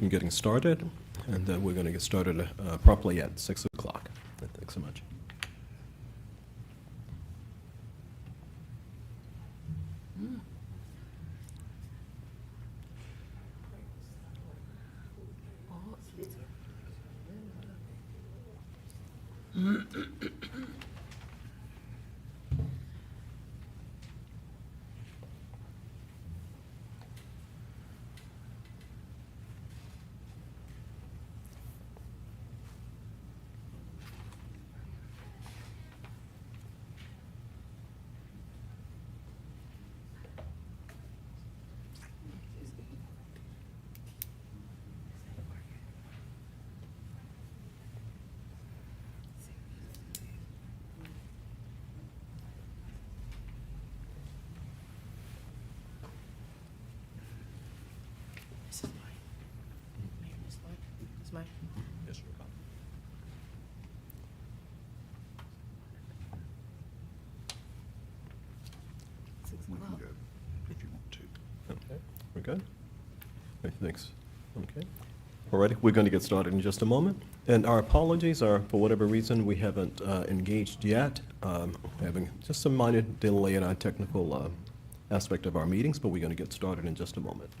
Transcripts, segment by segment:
in getting started, and we're going to get started promptly at 6 o'clock. Thanks so much. Yes, sir. We can go if you want to. Okay, we're good? Okay, thanks. Okay. All righty, we're going to get started in just a moment. And our apologies are, for whatever reason, we haven't engaged yet. Having just some minor delay in our technical aspect of our meetings, but we're going to get started in just a moment.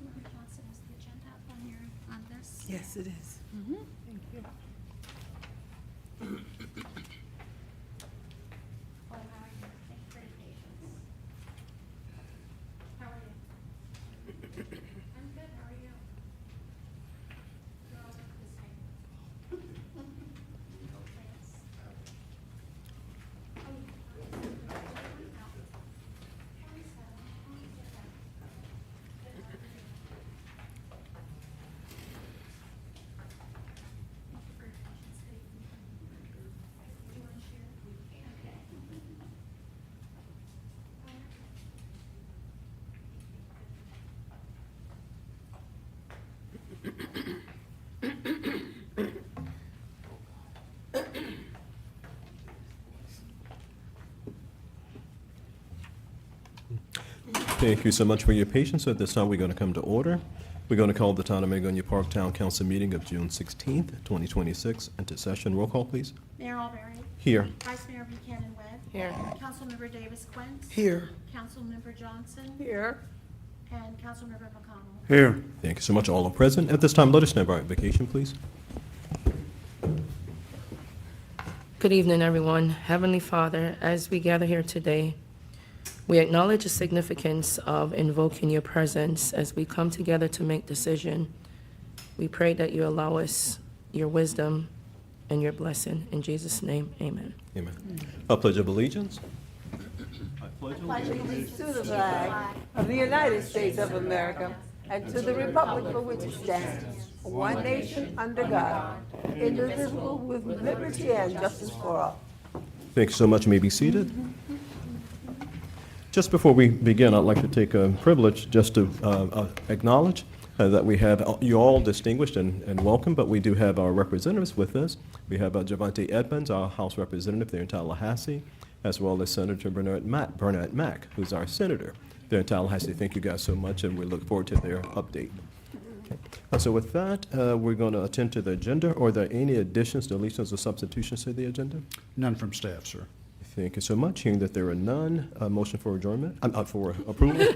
Member Johnson, is the agenda up on this? Yes, it is. Thank you. Oh, how are you? Thank you for your patience. How are you? I'm good, how are you? You're all look the same. No plans? Oh, Thank you so much for your patience. At this time, we're going to come to order. We're going to call the Town of Mangonia Parktown Council meeting of June 16th, 2026 into session. Roll call, please. Mayor Alberry. Here. Vice Mayor Buchanan Webb. Here. Councilmember Davis Quint. Here. Councilmember Johnson. Here. And Councilmember McConnell. Here. Thank you so much. All are present. At this time, let us know about vacation, please. Good evening, everyone. Heavenly Father, as we gather here today, we acknowledge the significance of invoking your presence as we come together to make decision. We pray that you allow us your wisdom and your blessing. In Jesus' name, amen. Amen. A pledge of allegiance. I pledge Allegiance to the flag of the United States of America and to the republic for which it stands, one nation under God, indivisible with liberty and justice for all. Thank you so much. You may be seated. Just before we begin, I'd like to take a privilege just to acknowledge that we have you all distinguished and welcome, but we do have our representatives with us. We have Javante Edmonds, our House representative there in Tallahassee, as well as Senator Bernard Mack, who's our senator there in Tallahassee. Thank you guys so much, and we look forward to their update. Okay. So with that, we're going to attend to the agenda. Are there any additions, deletions, or substitutions to the agenda? None from staff, sir. Thank you so much. Hearing that there are none, motion for adjournment, for approval.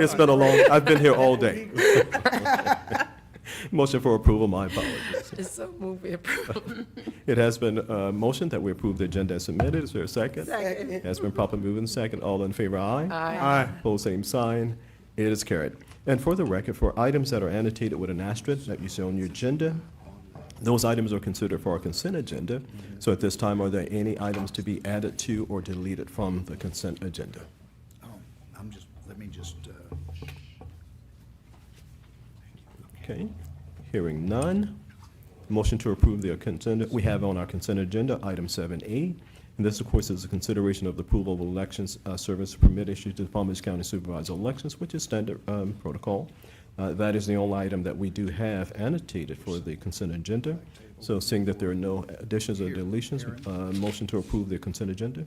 It's been a long, I've been here all day. Motion for approval, my apologies. It's a movie approved. It has been motioned that we approve the agenda as submitted. Is there a second? Second. It has been properly moved and second. All in favor, aye. Aye. Pose same sign. It is carried. And for the record, for items that are annotated with an asterisk that you see on your agenda, those items are considered for our consent agenda. So at this time, are there any items to be added to or deleted from the consent agenda? Oh, let me just, Okay, hearing none. Motion to approve the consent, we have on our consent agenda, item 7A. And this, of course, is a consideration of the approval of elections service permit issued to the Palm Beach County Supervisor elections, which is standard protocol. That is the only item that we do have annotated for the consent agenda. So seeing that there are no additions or deletions, motion to approve the consent agenda.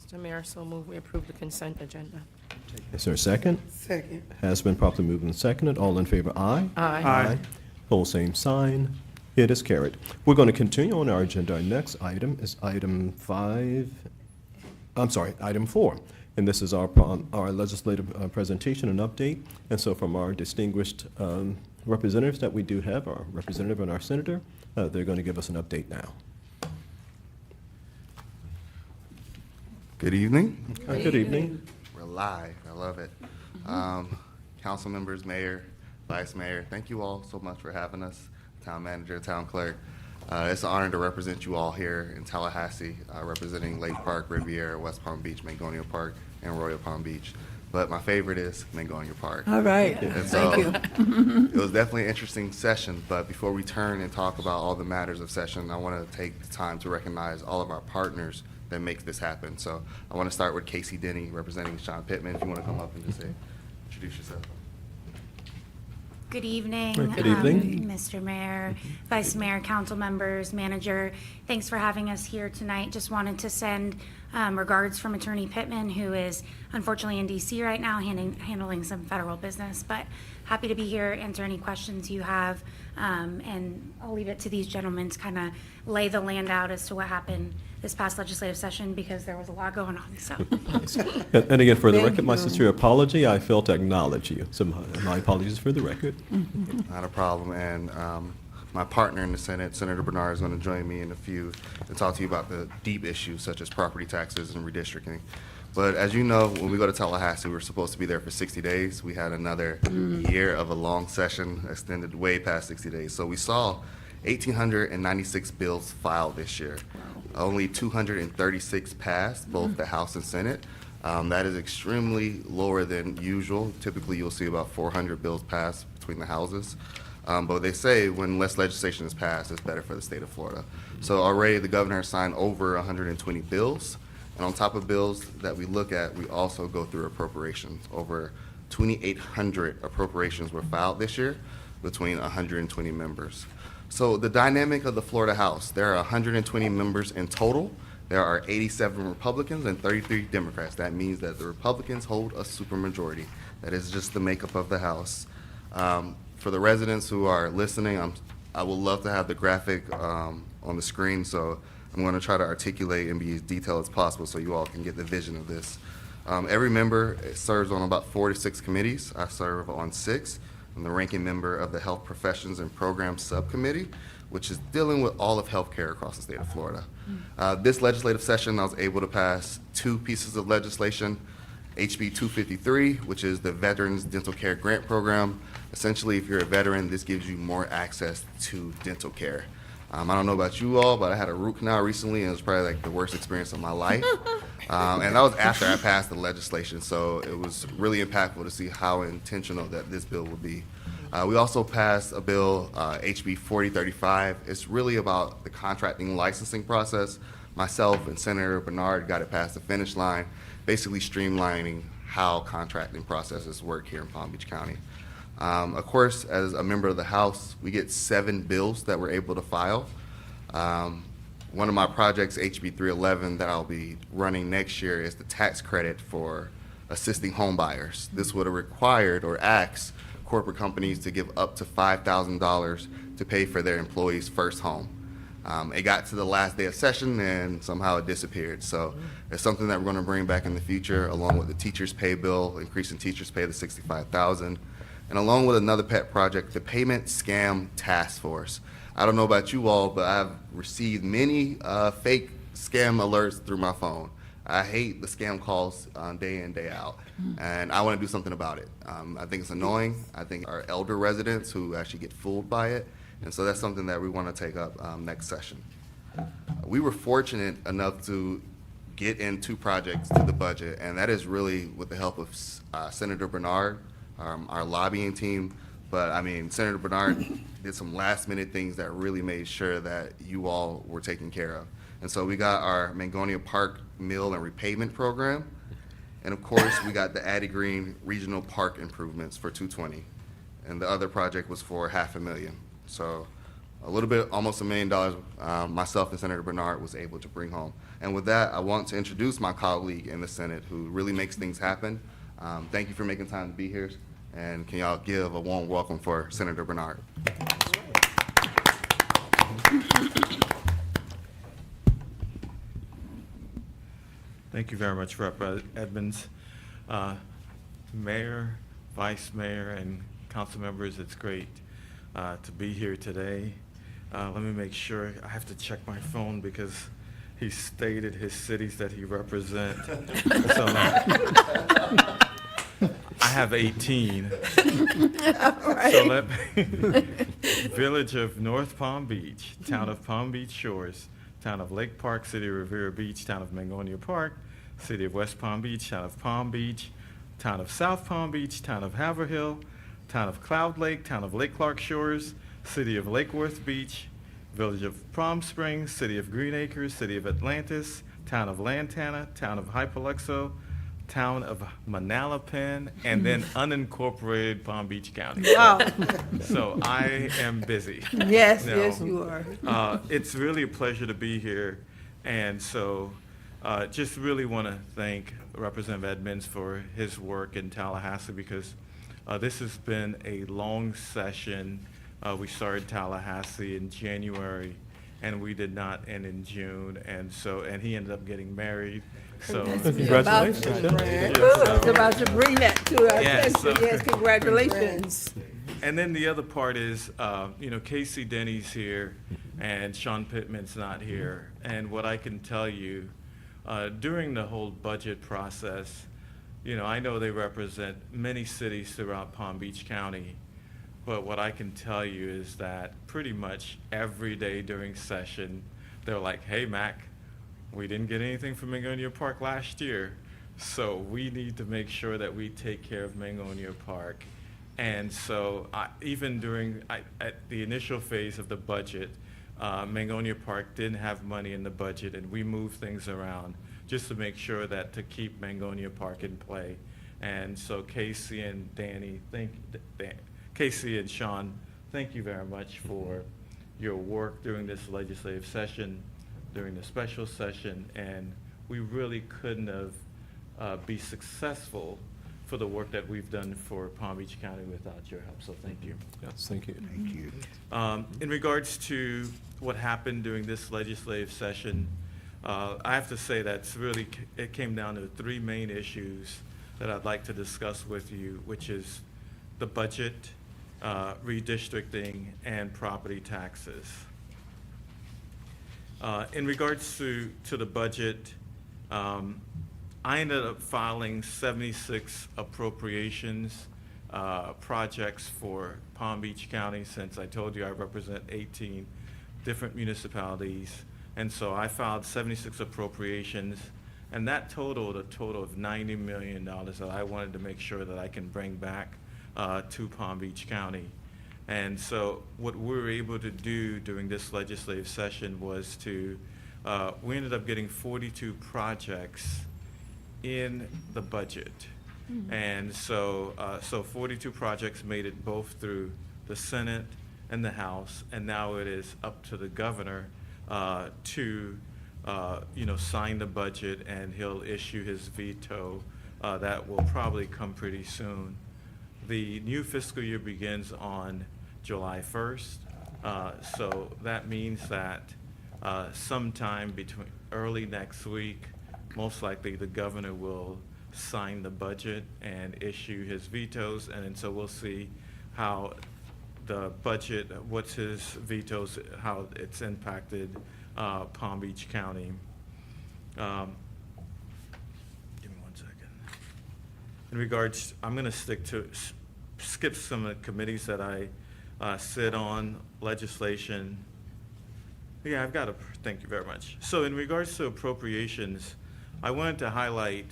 Mr. Mayor, so move we approve the consent agenda. Is there a second? Second. Has been properly moved and seconded. All in favor, aye. Aye. Pose same sign. It is carried. We're going to continue on our agenda. Our next item is item 4. And this is our legislative presentation and update. And so from our distinguished representatives that we do have, our representative and our senator, they're going to give us an update now. Good evening. Good evening. We're live. I love it. Council members, mayor, vice mayor, thank you all so much for having us. Town manager, town clerk. It's an honor to represent you all here in Tallahassee, representing Lake Park, Riviera, West Palm Beach, Mangonia Park, and Royal Palm Beach. But my favorite is Mangonia Park. All right, And so, thank you. It was definitely an interesting session, but before we turn and talk about all the matters of session, I want to take the time to recognize all of our partners that make this happen. So I want to start with Casey Denny, representing Sean Pittman. If you want to come up and just introduce yourself. Good evening. Good evening. Mr. Mayor, Vice Mayor, council members, manager. Thanks for having us here tonight. Just wanted to send regards from Attorney Pittman, who is unfortunately in DC right now handling some federal business, but happy to be here, answer any questions you have. And I'll leave it to these gentlemen to kind of lay the land out as to what happened this past legislative session, because there was a lot going on, so. And again, for the Thank record, my you. sincere apology, I failed to acknowledge you. So my apologies for the record. Not a problem. And my partner in the Senate, Senator Bernard, is going to join me in a few and talk to you about the deep issues such as property taxes and redistricting. But as you know, when we go to Tallahassee, we're supposed to be there for 60 days. We had another year of a long session, extended way past 60 days. So we saw 1,896 bills filed this year. Only 236 passed, both the House and Senate. That is extremely lower than usual. Typically, you'll see about 400 bills passed between the houses. But they say when less legislation is passed, it's better for the state of Florida. So already the governor has signed over 120 bills. And on top of bills that we look at, we also go through appropriations. Over 2,800 appropriations were filed this year between 120 members. So the dynamic of the Florida House, there are 120 members in total. There are 87 Republicans and 33 Democrats. That means that the Republicans hold a supermajority. That is just the makeup of the House. For the residents who are listening, I would love to have the graphic on the screen, so I'm going to try to articulate and be as detailed as possible so you all can get the vision of this. Every member serves on about 4 to 6 committees. I serve on 6. I'm the ranking member of the Health Professions and Programs Subcommittee, which is dealing with all of healthcare across the state of Florida. This legislative session, I was able to pass 2 pieces of legislation. HB 253, which is the Veterans Dental Care Grant Program. Essentially, if you're a veteran, this gives you more access to dental care. I don't know about you all, but I had a root canal recently, and it was probably like the worst experience of my life. And that was after I passed the legislation, so it was really impactful to see how intentional that this bill would be. We also passed a bill, HB 4035. It's really about the contracting licensing process. Myself and Senator Bernard got it past the finish line, basically streamlining how contracting processes work here in Palm Beach County. Of course, as a member of the House, we get 7 bills that we're able to file. One of my projects, HB 311, that I'll be running next year is the tax credit for assisting home buyers. This would have required or asked corporate companies to give up to $5,000 to pay for their employees' first home. It got to the last day of session and somehow it disappeared. So it's something that we're going to bring back in the future, along with the teachers' pay bill, increasing teachers' pay to $65,000. And along with another pet project, the Payment Scam Task Force. I don't know about you all, but I've received many fake scam alerts through my phone. I hate the scam calls day in, day out, and I want to do something about it. I think it's annoying. I think our elder residents who actually get fooled by it, and so that's something that we want to take up next session. We were fortunate enough to get in 2 projects to the budget, and that is really with the help of Senator Bernard, our lobbying team. But I mean, Senator Bernard did some last-minute things that really made sure that you all were taken care of. And so we got our Mangonia Park Mill and Repavement Program, and of course, we got the Addie Green Regional Park improvements for $220, and the other project was for $500,000. So a little bit, almost $1 million, myself and Senator Bernard was able to bring home. And with that, I want to introduce my colleague in the Senate who really makes things happen. Thank you for making time to be here, and can y'all give a warm welcome for Senator Bernard? Thank you very much, Rep. Edmonds. Mayor, Vice Mayor, and council members, it's great to be here today. Let me make sure, I have to check my phone because he stated his cities that he represents. So I have 18. So let me, Village of North Palm Beach, Town of Palm Beach Shores, Town of Lake Park, City of Revere Beach, Town of Mangonia Park, City of West Palm Beach, Town of Palm Beach, Town of South Palm Beach, Town of Haverhill, Town of Cloud Lake, Town of Lake Clark Shores, City of Lake Worth Beach, Village of Palm Springs, City of Green Acres, City of Atlantis, Town of Lantana, Town of Hypoluxo, Town of Manalapan, and then unincorporated Palm Beach County. Wow. So I am busy. Yes, No. yes, you are. It's really a pleasure to be here, and so just really want to thank Representative Edmonds for his work in Tallahassee, because this has been a long session. We started Tallahassee in January, and we did not end in June, and he ended up getting married. So Congratulations. I was about to bring that to our Yes, attention. so- Yes, congratulations. And then the other part is, Casey Denny's here, and Sean Pittman's not here. And what I can tell you, during the whole budget process, I know they represent many cities throughout Palm Beach County, but what I can tell you is that pretty much every day during session, they're like, hey, Mac, we didn't get anything from Mangonia Park last year, so we need to make sure that we take care of Mangonia Park. And so even at the initial phase of the budget, Mangonia Park didn't have money in the budget, and we moved things around just to make sure that to keep Mangonia Park in play. And so Casey and Casey and Sean, thank you very much for your work during this legislative session, during the special session, and we really couldn't have be successful for the work that we've done for Palm Beach County without your help, so thank you. Yes, thank you. Thank you. In regards to what happened during this legislative session, I have to say it came down to 3 main issues that I'd like to discuss with you, which is the budget, redistricting, and property taxes. In regards to the budget, I ended up filing 76 appropriations projects for Palm Beach County, since I told you I represent 18 different municipalities. And so I filed 76 appropriations, and that totaled a total of $90 million that I wanted to make sure that I can bring back to Palm Beach County. And so what we were able to do during this legislative session was we ended up getting 42 projects in the budget. And so 42 projects made it both through the Senate and the House, and now it is up to the governor to sign the budget, and he'll issue his veto. That will probably come pretty soon. The new fiscal year begins on July 1st, so that means that sometime between early next week, most likely the governor will sign the budget and issue his vetoes, and so we'll see how the budget, what's his vetoes, how it's impacted Palm Beach County. in regards, I'm going to skip some of the committees that I sit on, legislation. Yeah, I've got to, thank you very much. So in regards to appropriations, I wanted to highlight,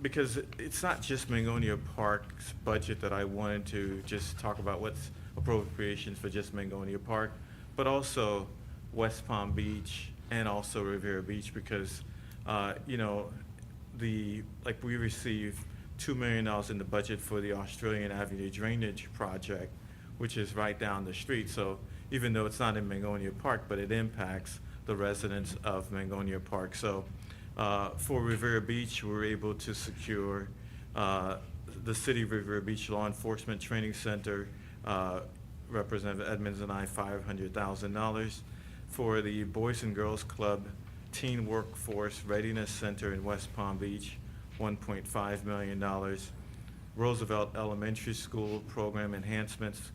because it's not just Mangonia Park's budget that I wanted to just talk about what's appropriations for just Mangonia Park, but also West Palm Beach and also Riviera Beach, because, you know, like we received $2 million in the budget for the Australian Avenue Drainage Project, which is right down the street. So even though it's not in Mangonia Park, but it impacts the residents of Mangonia Park. So for Riviera Beach, we were able to secure the City of Riviera Beach Law Enforcement Training Center, Representative Edmonds and I, $500,000. For the Boys and Girls Club Teen Workforce Readiness Center in West Palm Beach, $1.5 million. Roosevelt Elementary School program enhancements,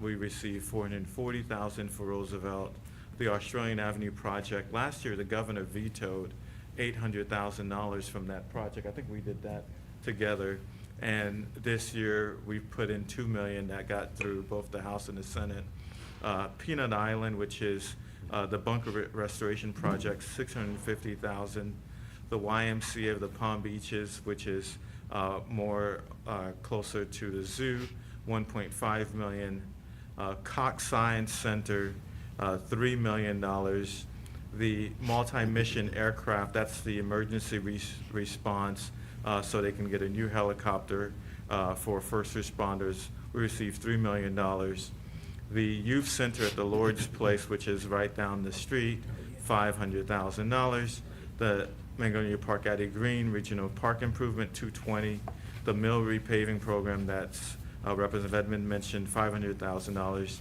we received $440,000 for Roosevelt. The Australian Avenue project, last year the governor vetoed $800,000 from that project. I think we did that together. And this year we put in $2 million that got through both the House and the Senate. Peanut Island, which is the bunker restoration project, $650,000. The YMCA of the Palm Beaches, which is more closer to the zoo, $1.5 million. Cox Science Center, $3 million. The multi-mission aircraft, that's the emergency response, so they can get a new helicopter for first responders. We received $3 million. The youth center at the Lord's Place, which is right down the street, $500,000. The Mangonia Park Addie Green Regional Park Improvement, $220,000. The mill repaving program that's Representative Edmond mentioned, $500,000.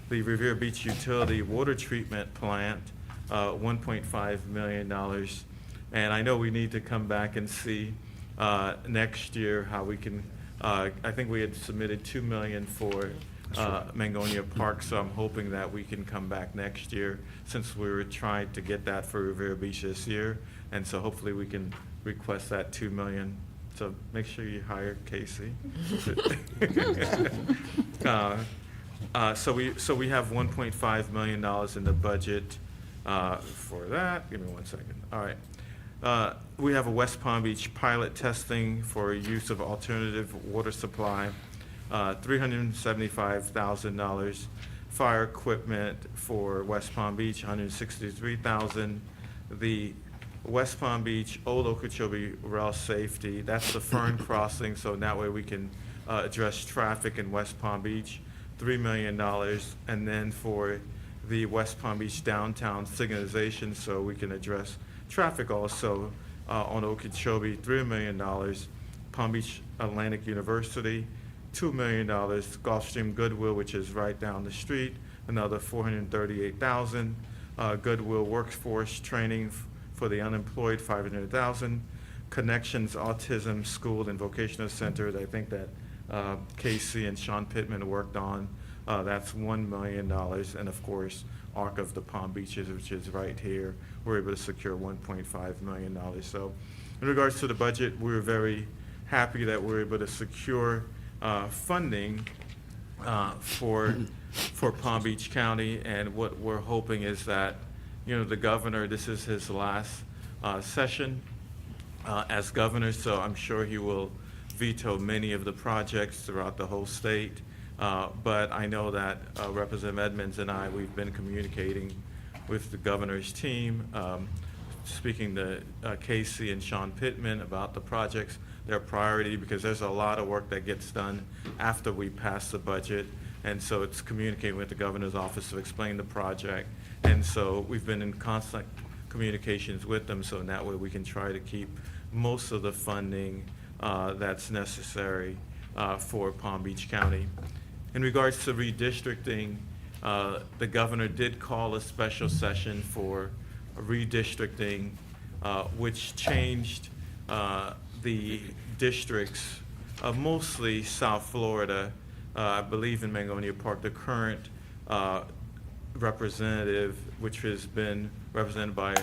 The Riviera Beach Utility Water Treatment Plant, $1.5 million. And I know we need to come back and see next year how we can, I think we had submitted $2 million for Mangonia Park, so I'm hoping that we can come back next year, since we were trying to get that for Riviera Beach this year. And so hopefully we can request that $2 million. So make sure you hire Casey. So we have $1.5 million in the budget for that. Give me 1 second. All right. We have a West Palm Beach pilot testing for use of alternative water supply, $375,000. Fire equipment for West Palm Beach, $163,000. The West Palm Beach, Old Okeechobee rail safety, that's the Fern crossing, so that way we can address traffic in West Palm Beach, $3 million. And then for the West Palm Beach downtown signalization, so we can address traffic also on Okeechobee, $3 million. Palm Beach Atlantic University, $2 million. Gulfstream Goodwill, which is right down the street, another $438,000. Goodwill Workforce Training for the unemployed, $500,000. Connections Autism School and Vocational Center, I think that Casey and Sean Pittman worked on, that's $1 million. And of course, Arc of the Palm Beaches, which is right here, we're able to secure $1.5 million. So in regards to the budget, we're very happy that we're able to secure funding for Palm Beach County. And what we're hoping is that, you know, the governor, this is his last session as governor, so I'm sure he will veto many of the projects throughout the whole state. But I know that Representative Edmonds and I, we've been communicating with the governor's team, speaking to Casey and Sean Pittman about the projects, their priority, because there's a lot of work that gets done after we pass the budget. And so it's communicating with the governor's office to explain the project. And so we've been in constant communications with them, so in that way we can try to keep most of the funding that's necessary for Palm Beach County. In regards to redistricting, the governor did call a special session for redistricting, which changed the districts of mostly South Florida. I believe in Mangonia Park, the current representative, which has been represented by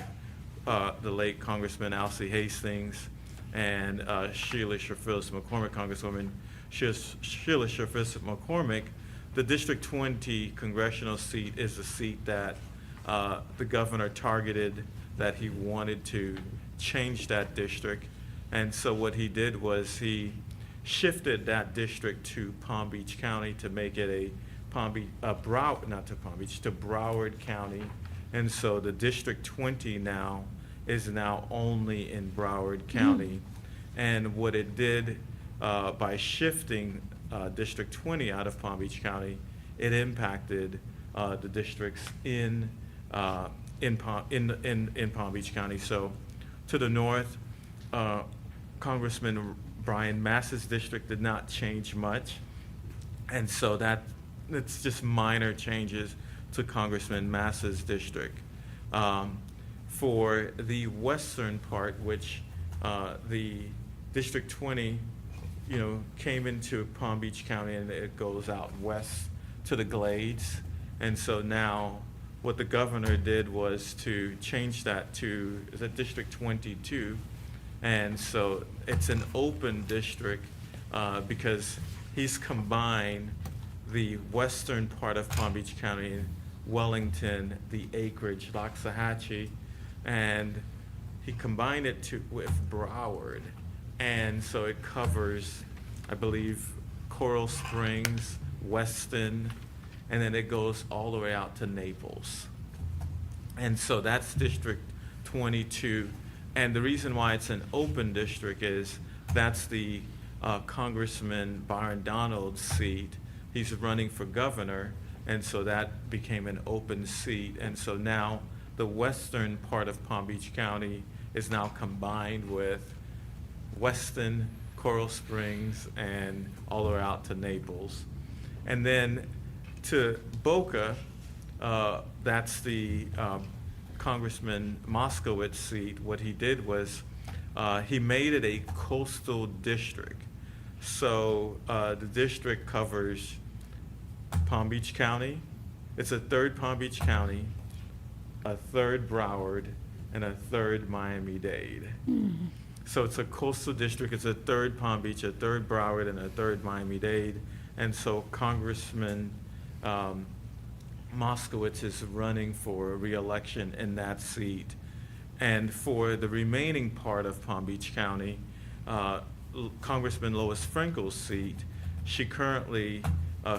the late Congressman Alcee Hastings, and Sheila Sherfield McCormick, Congresswoman Sheila Sherfield McCormick, the District 20 congressional seat is the seat that the governor targeted, that he wanted to change that district. And so what he did was he shifted that district to Palm Beach County to make it a Broward County. And so the District 20 now is now only in Broward County. And what it did by shifting District 20 out of Palm Beach County, it impacted the districts in Palm Beach County. So to the north, Congressman Brian Mass's district did not change much. And so it's just minor changes to Congressman Mass's district. For the western part, which the District 20, came into Palm Beach County, and it goes out west to the Glades. And so now what the governor did was to change that to District 22. And so it's an open district because he's combined the western part of Palm Beach County, Wellington, the acreage, Loxahatchee, and he combined it with Broward. And so it covers, I believe, Coral Springs, Weston, and then it goes all the way out to Naples. And so that's District 22. And the reason why it's an open district is that's the Congressman Byron Donald's seat. He's running for governor, and so that became an open seat. And so now the western part of Palm Beach County is now combined with Weston, Coral Springs, and all the way out to Naples. And then to Boca, that's the Congressman Moskowitz seat. What he did was he made it a coastal district. So the district covers Palm Beach County. It's a third Palm Beach County, a third Broward, and a third Miami-Dade. Mm-hmm. So it's a coastal district. It's a third Palm Beach, a third Broward, and a third Miami-Dade. And so Congressman Moskowitz is running for re-election in that seat. And for the remaining part of Palm Beach County, Congressman Lois Frankel's seat, she currently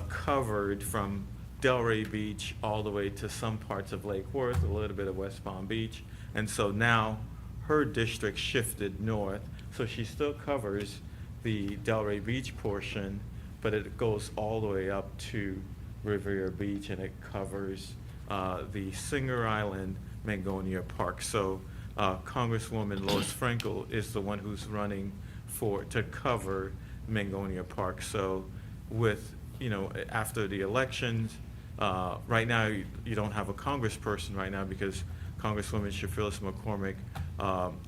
covered from Delray Beach all the way to some parts of Lake Worth, a little bit of West Palm Beach. And so now her district shifted north. So she still covers the Delray Beach portion, but it goes all the way up to Revere Beach, and it covers the Singer Island, Mangonia Park. So Congresswoman Lois Frankel is the one who's running to cover Mangonia Park. So with, after the elections, right now you don't have a congressperson right now because Congresswoman Sherfield McCormick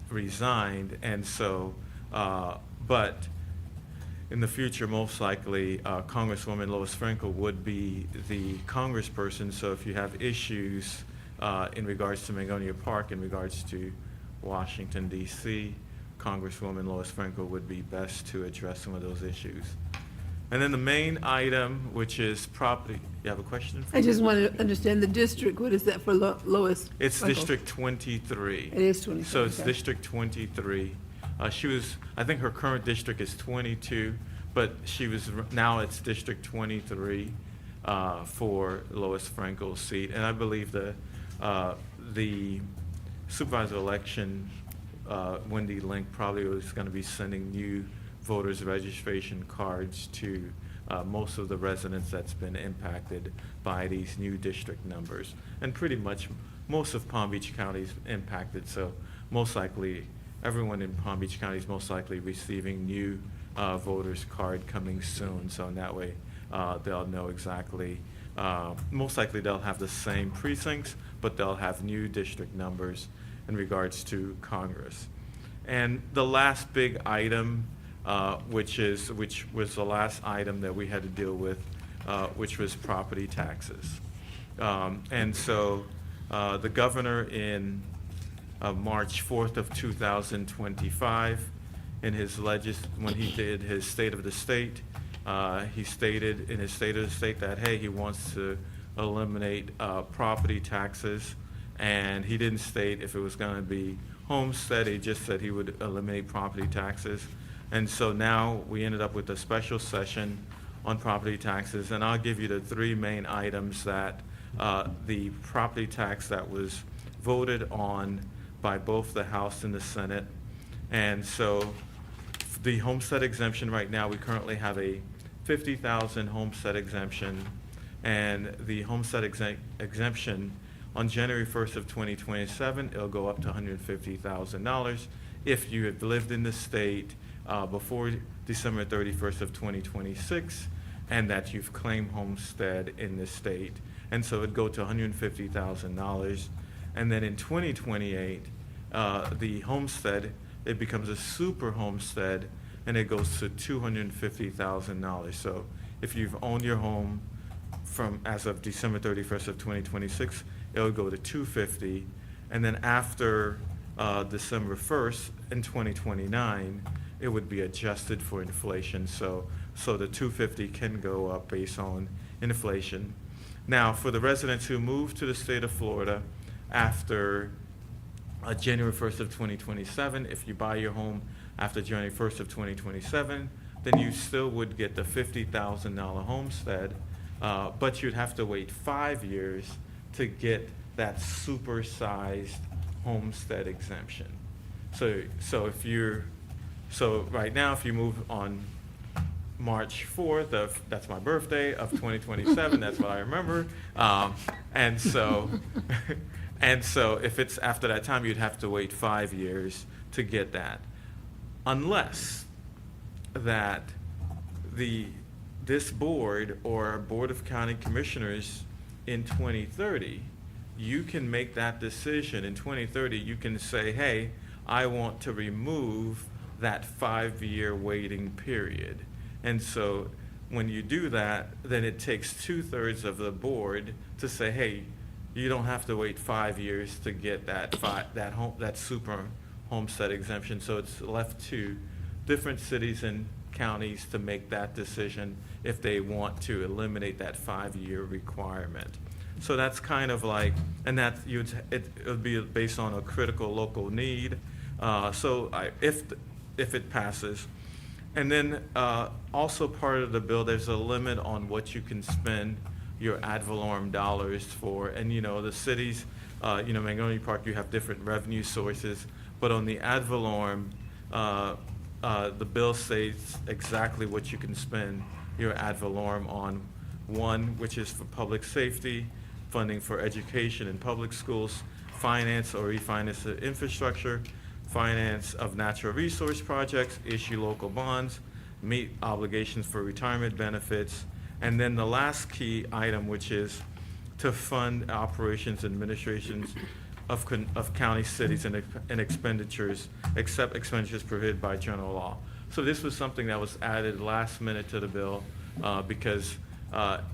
resigned, and so, but in the future, most likely, Congresswoman Lois Frankel would be the congressperson. So if you have issues in regards to Mangonia Park, in regards to Washington, D.C., Congresswoman Lois Frankel would be best to address some of those issues. And then the main item, which is property, you have a question? I just want to understand the district. What is that for Lois? It's Frankel? District 23. It is 23. So it's okay. District 23. I think her current district is 22, but now it's District 23 for Lois Frankel's seat. And I believe the supervisor election, Wendy Link, probably was going to be sending new voters registration cards to most of the residents that's been impacted by these new district numbers. And pretty much most of Palm Beach County is impacted, so most likely everyone in Palm Beach County is most likely receiving new voters card coming soon, so in that way they'll know exactly, most likely they'll have the same precincts, but they'll have new district numbers in regards to Congress. And the last big item, which was the last item that we had to deal with, which was property taxes. And so the governor in March 4th of 2025 in his when he did his State of the State, he stated in his State of the State that, hey, he wants to eliminate property taxes, and he didn't state if it was going to be homestead. He just said he would eliminate property taxes. And so now we ended up with a special session on property taxes, and I'll give you the three main items that the property tax that was voted on by both the House and the Senate. And so the homestead exemption right now, we currently have a 50,000 homestead exemption, and the homestead exemption on January 1st of 2027, it'll go up to $150,000 if you have lived in the state before December 31st of 2026, and that you've claimed homestead in the state. And so it'd go to $150,000. And then in 2028, the homestead, it becomes a super homestead, and it goes to $250,000. So if you've owned your home from as of December 31st of 2026, it'll go to $250,000. And then after December 1st in 2029, it would be adjusted for inflation. So the $250,000 can go up based on inflation. Now, for the residents who move to the state of Florida after January 1st of 2027, if you buy your home after January 1st of 2027, then you still would get the $50,000 homestead, but you'd have to wait 5 years to get that super-sized homestead exemption. So right now, if you move on March 4th that's my birthday of 2027, that's what I remember. And so if it's after that time, you'd have to wait 5 years to get that. Unless that this board or Board of County Commissioners in 2030, you can make that decision. In 2030, you can say, hey, I want to remove that 5-year waiting period. And so when you do that, then it takes 2/3 of the board to say, hey, you don't have to wait 5 years to get that super homestead exemption. So it's left to different cities and counties to make that decision if they want to eliminate that 5-year requirement. So that's kind of like, and that it would be based on a critical local need. If it passes. And then also part of the bill, there's a limit on what you can spend your ad valorem dollars for. And the cities, Mangonia Park, you have different revenue sources, but on the ad valorem, the bill states exactly what you can spend your ad valorem on. One, which is for public safety, funding for education in public schools, finance or refinance the infrastructure, finance of natural resource projects, issue local bonds, meet obligations for retirement benefits, and then the last key item, which is to fund operations and administrations of county, cities, and expenditures, except expenditures prohibited by general law. So this was something that was added last minute to the bill because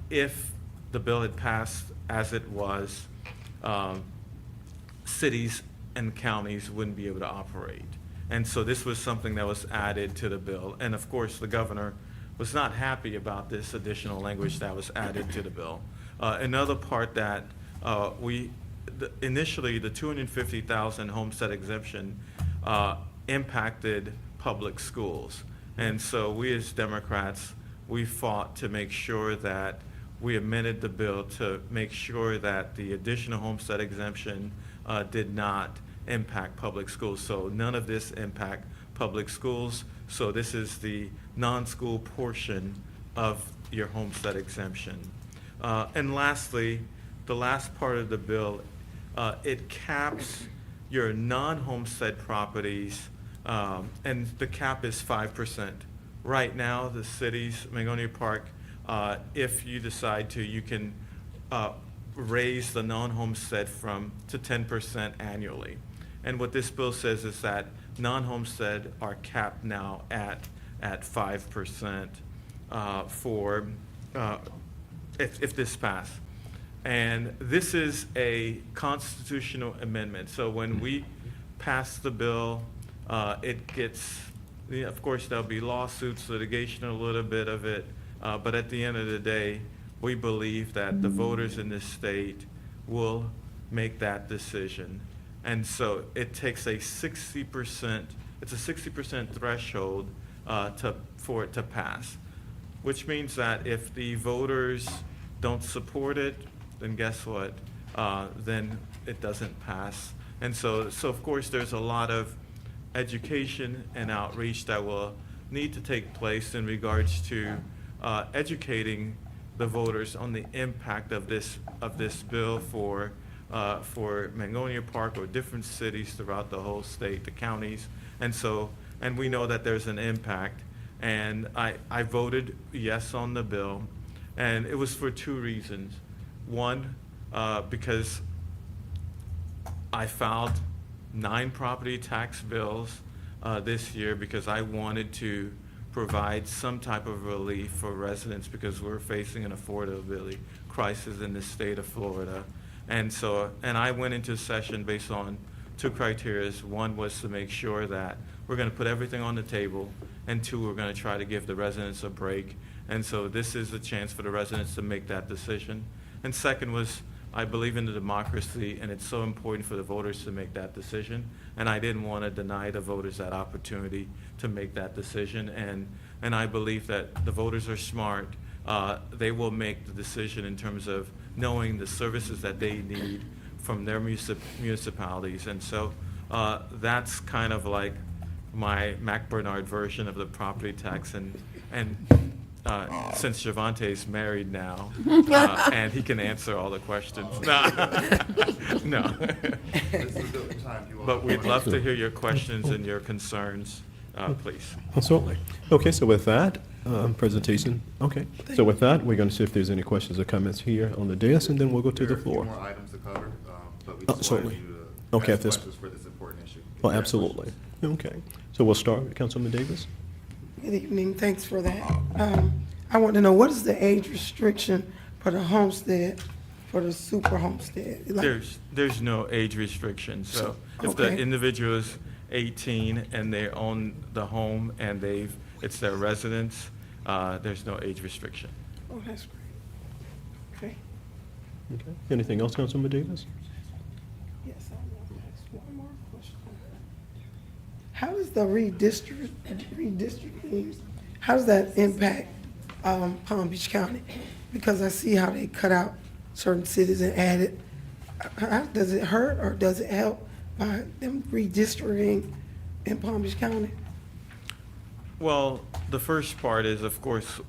if the bill had passed as it was, cities and counties wouldn't be able to operate. And so this was something that was added to the bill. And of course, the governor was not happy about this additional language that was added to the bill. Another part that initially the $250,000 homestead exemption impacted public schools. And so we as Democrats, we fought to make sure that we amended the bill to make sure that the additional homestead exemption did not impact public schools. So none of this impact public schools. So this is the non-school portion of your homestead exemption. And lastly, the last part of the bill, it caps your non-homestead properties, and the cap is 5%. Right now, the cities, Mangonia Park, if you decide to, you can raise the non-homestead to 10% annually. And what this bill says is that non-homestead are capped now at 5% for if this passed. And this is a constitutional amendment. So when we pass the bill, it gets Yeah, of course, there'll be lawsuits, litigation, a little bit of it, but at the end of the day, we believe that the voters in this state will make that decision. And so it takes a 60%, it's a 60% threshold for it to pass, which means that if the voters don't support it, then guess what? Then it doesn't pass. And so of course, there's a lot of education and outreach that will need to take place in regards to educating the voters on the impact of this bill for Mangonia Park or different cities throughout the whole state, the counties. And we know that there's an impact. And I voted yes on the bill, and it was for two reasons. One, because I filed 9 property tax bills this year because I wanted to provide some type of relief for residents because we're facing an affordability crisis in the state of Florida. And I went into session based on 2 criteria. One was to make sure that we're going to put everything on the table, and 2, we're going to try to give the residents a break. And so this is a chance for the residents to make that decision. And second was, I believe in the democracy, and it's so important for the voters to make that decision. And I didn't want to deny the voters that opportunity to make that decision. And I believe that the voters are smart. They will make the decision in terms of knowing the services that they need from their municipalities. And so that's kind of like my Mac Bernard version of the property tax. And since Javante's married now, and he can answer all the questions. No. This is a good time. You all- But we'd love to hear your questions and your concerns, please. Certainly. Okay, so with that presentation, okay. So with that, we're going to see if there's any questions or comments here on the dais, and then we'll go to the There are a few floor. more items to cover, but we just wanted certainly. you to Okay, ask at this- questions for this important issue. If Oh, you have absolutely. questions. Okay. So we'll start with Councilman Davis. Good evening, thanks for that. I want to know, what is the age restriction for the homestead, for the super homestead? Like- There's no age restriction, so if the Okay. individual is 18 and they own the home and it's their residence, there's no age restriction. Oh, that's great. Okay, Okay. Anything else, Councilman Davis? yes, I want to ask one more question. How does the redistricting, how does that impact Palm Beach County? Because I see how they cut out certain cities and added. Does it hurt or does it help by them redistricting in Palm Beach County? Well, the first part is, of course,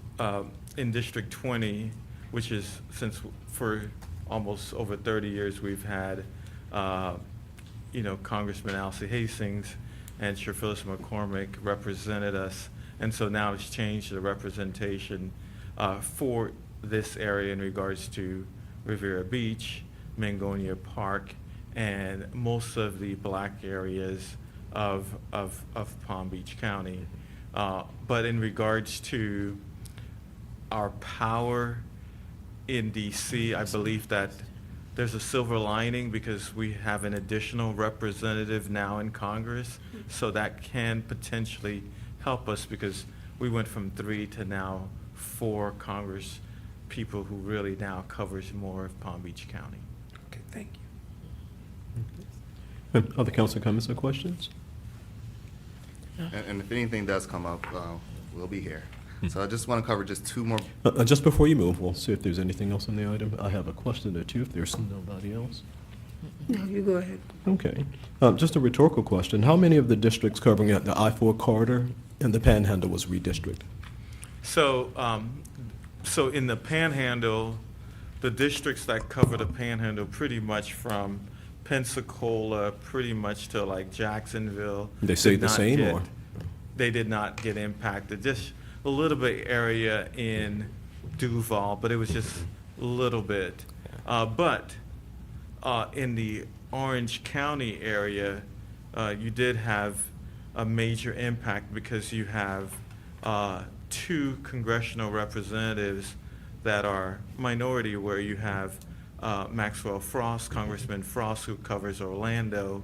in District 20, which is, since for almost over 30 years, we've had, Congressman Alcee Hastings and Sir Phyllis McCormick represented us. And so now it's changed the representation for this area in regards to Riviera Beach, Mangonia Park, and most of the black areas of Palm Beach County. But in regards to our power in DC, I believe that there's a silver lining because we have an additional representative now in Congress, so that can potentially help us because we went from 3 to now 4 Congress people who really now covers more of Palm Beach County. Okay, thank you. Other council comments or questions? And if anything does come up, we'll be here. So I just want to cover just 2 more. Just before you move, we'll see if there's anything else on the item. I have a question or two if there's nobody else. No, you go ahead. Okay. Just a rhetorical question. How many of the districts covering the I-4 corridor and the Panhandle was redistricted? So in the Panhandle, the districts that cover the Panhandle pretty much from Pensacola, pretty much to like Jacksonville. They stayed did the not same, get- or? They did not get impacted, just a little bit area in Duval, but it was just a little bit. But in the Orange County area, you did have a major impact because you have 2 congressional representatives that are minority, where you have Maxwell Frost, Congressman Frost, who covers Orlando,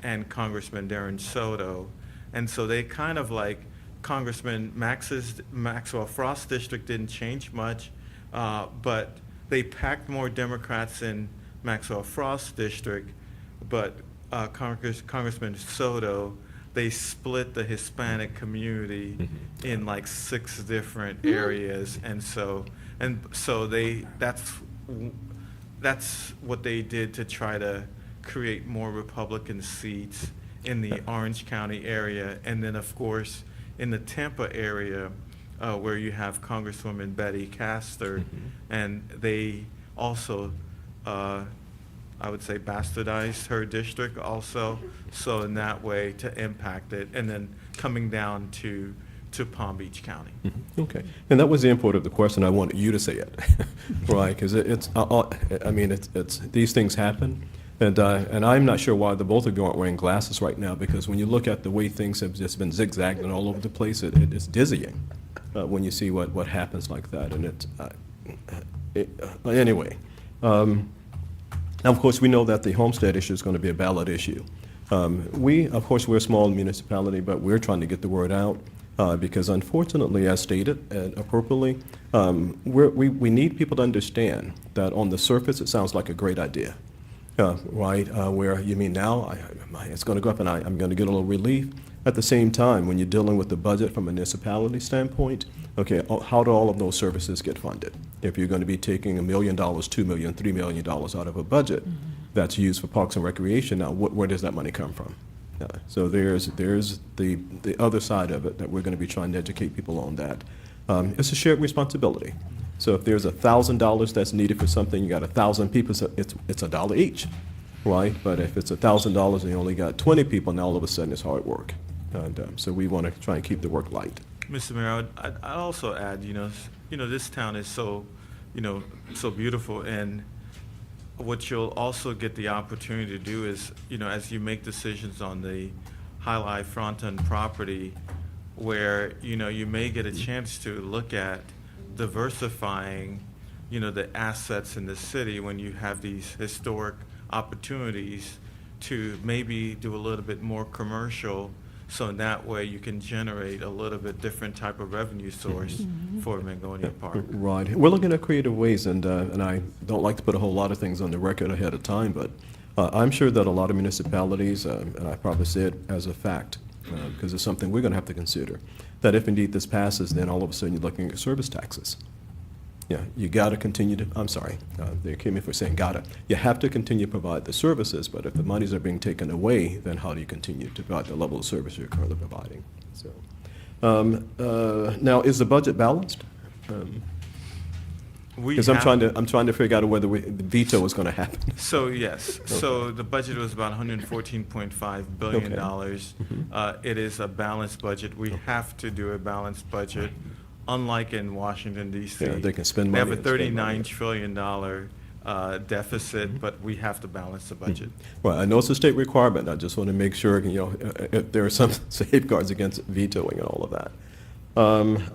and Congressman Darren Soto. And so they kind of like Congressman Maxwell Frost's district didn't change much, but they packed more Democrats in Maxwell Frost's district, but Congressman Soto, they split the Hispanic community in like 6 different areas, and so that's what they did to try to create more Republican seats in the Orange County area, and then of course in the Tampa area where you have Congresswoman Betty Castor, and they also I would say bastardized her district also, so in that way to impact it, and then coming down to Palm Beach County. Okay, and that was the import of the question. I wanted you to say it, right? Because I mean, it's these things happen, and I'm not sure why the both of you aren't wearing glasses right now, because when you look at the way things have just been zigzagging all over the place, it's dizzying when you see what happens like that, and anyway. Now, of course, we know that the homestead issue is going to be a ballot issue. Of course, we're a small municipality, but we're trying to get the word out because unfortunately, as stated and appropriately, we need people to understand that on the surface, it sounds like a great idea, right? Where you mean now, it's going to go up and I'm going to get a little relief. At the same time, when you're dealing with the budget from a municipality standpoint, okay, how do all of those services get funded? If you're going to be taking $1 million, $2 million, $3 million out of a budget that's used for parks and recreation, now where does that money come from? So there's the other side of it that we're going to be trying to educate people on that. It's a shared responsibility. So if there's $1,000 that's needed for something, you got 1,000 people, so it's $1 each, right? But if it's $1,000 and you only got 20 people, now all of a sudden it's hard work. And so we want to try and keep the work light. Mr. Mayor, I'd also add, this town is so beautiful, and what you'll also get the opportunity to do is, as you make decisions on the Highlight Fronton property, where, you may get a chance to look at diversifying, the assets in the city when you have these historic opportunities to maybe do a little bit more commercial. So in that way, you can generate a little bit different type of revenue source for Mangonia Park. Right. We're looking at creative ways, and I don't like to put a whole lot of things on the record ahead of time, but I'm sure that a lot of municipalities, and I probably say it as a fact, because it's something we're going to have to consider, that if indeed this passes, then all of a sudden you're looking at service taxes. Yeah, you got to continue to, I'm sorry, they came in for saying gotta. You have to continue to provide the services, but if the monies are being taken away, then how do you continue to provide the level of service you're currently providing? So, now, is the budget balanced? Because I'm trying to figure out whether the veto is going to happen. So yes, so the budget was about $114.5 billion. It is a balanced budget. We have to do a balanced budget. Unlike in Washington, D.C. Yeah, they can spend We money have a and spend money. $39 trillion deficit, but we have to balance the budget. Well, I know it's a state requirement. I just want to make sure, if there are some safeguards against vetoing and all of that.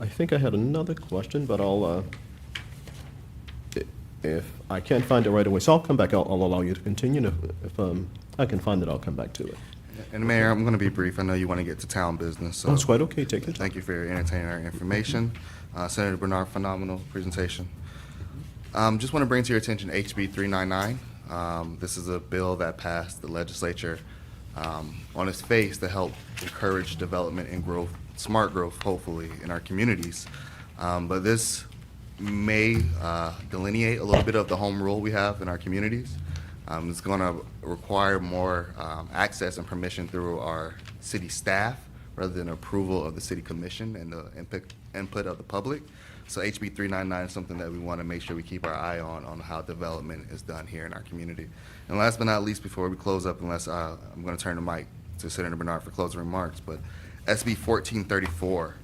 I think I had another question, but if I can't find it right away, so I'll come back. I'll allow you to continue. If I can find it, I'll come back to it. And Mayor, I'm going to be brief. I know you want to get to town business. So That's quite okay. Take your time. thank you for entertaining our information. Senator Bernard, phenomenal presentation. Just want to bring to your attention HB 399. This is a bill that passed the legislature on its face to help encourage development and growth, smart growth, hopefully, in our communities. But this may delineate a little bit of the home rule we have in our communities. It's going to require more access and permission through our city staff rather than approval of the city commission and the input of the public. So HB 399 is something that we want to make sure we keep our eye on how development is done here in our community. And last but not least, before we close up, unless I'm going to turn the mic to Senator Bernard for closing remarks, but SB 1434,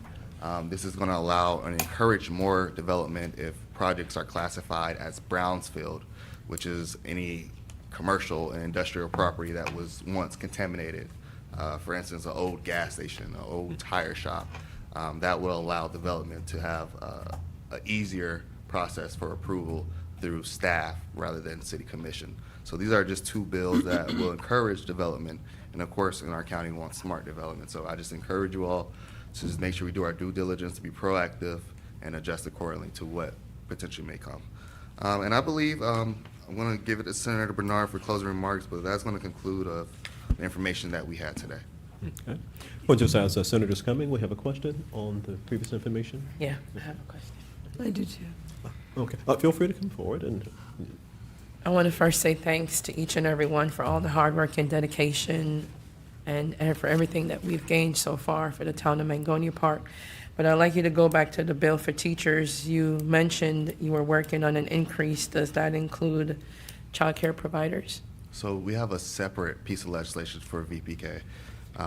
this is going to allow and encourage more development if projects are classified as brownfield, which is any commercial and industrial property that was once contaminated. For instance, an old gas station, an old tire shop. That will allow development to have an easier process for approval through staff rather than city commission. So these are just 2 bills that will encourage development. And of course, in our county, we want smart development. So I just encourage you all So just make sure we do our due diligence to be proactive and adjust accordingly to what potentially may come. And I believe I'm going to give it to Senator Bernard for closing remarks, but that's going to conclude the information that we had today. Okay. Well, just as Senator's coming, we have a question on the previous information. Yeah, I have a question. I do too. Okay, feel free to come forward and, I want to first say thanks to each and every one for all the hard work and dedication and for everything that we've gained so far for the town of Mangonia Park. But I'd like you to go back to the bill for teachers. You mentioned you were working on an increase. Does that include childcare providers? So we have a separate piece of legislation for VPK.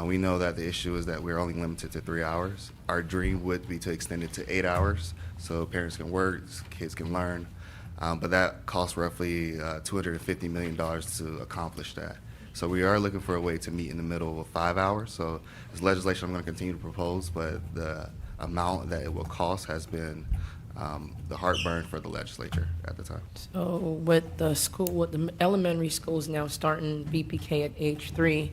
We know that the issue is that we're only limited to 3 hours. Our dream would be to extend it to 8 hours so parents can work, kids can learn. But that costs roughly $250 million to accomplish that. So we are looking for a way to meet in the middle of 5 hours. So this legislation I'm going to continue to propose, but the amount that it will cost has been the heartburn for the legislature at the time. So with the elementary schools now starting VPK at age 3,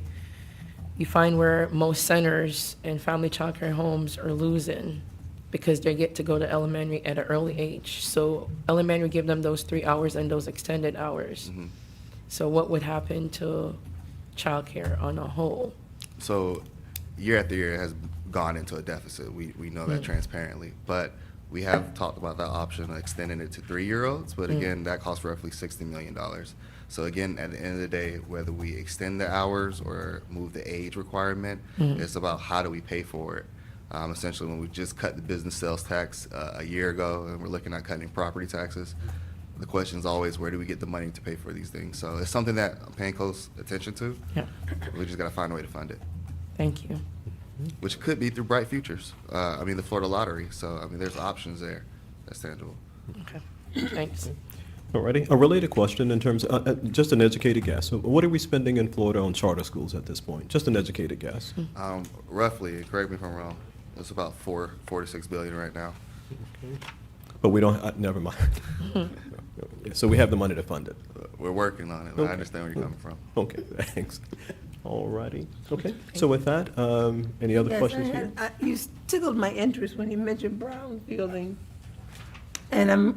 you find where most centers and family childcare homes are losing because they get to go to elementary at an early age. So elementary give them those 3 hours and those extended hours. Mm-hmm. So what would happen to childcare on a whole? So year after year it has gone into a deficit. We know that transparently. But we have talked about that option of extending it to 3-year-olds. But again, that costs roughly $60 million. So again, at the end of the day, whether we extend the hours or move the age requirement, it's about how do we pay for it. Essentially, when we just cut the business sales tax a year ago and we're looking at cutting property taxes, the question is always where do we get the money to pay for these things? So it's something that I'm paying close attention to. Yeah, We just got to find a way to fund it, thank you. which could be through Bright Futures. The Florida Lottery. So, there's options there that's tangible. Okay, thanks. alrighty. A related question in terms of, just an educated guess. So what are we spending in Florida on charter schools at this point? Just an educated guess. Roughly, correct me if I'm wrong, it's about four to 6 billion right now. But we don't, never mind. So we have the money to fund it. We're working on it. Okay. I understand where you're coming from. Okay, thanks. All righty. Okay, so with that, any other Yes, questions here? you tickled my interest when you mentioned brownfielding. And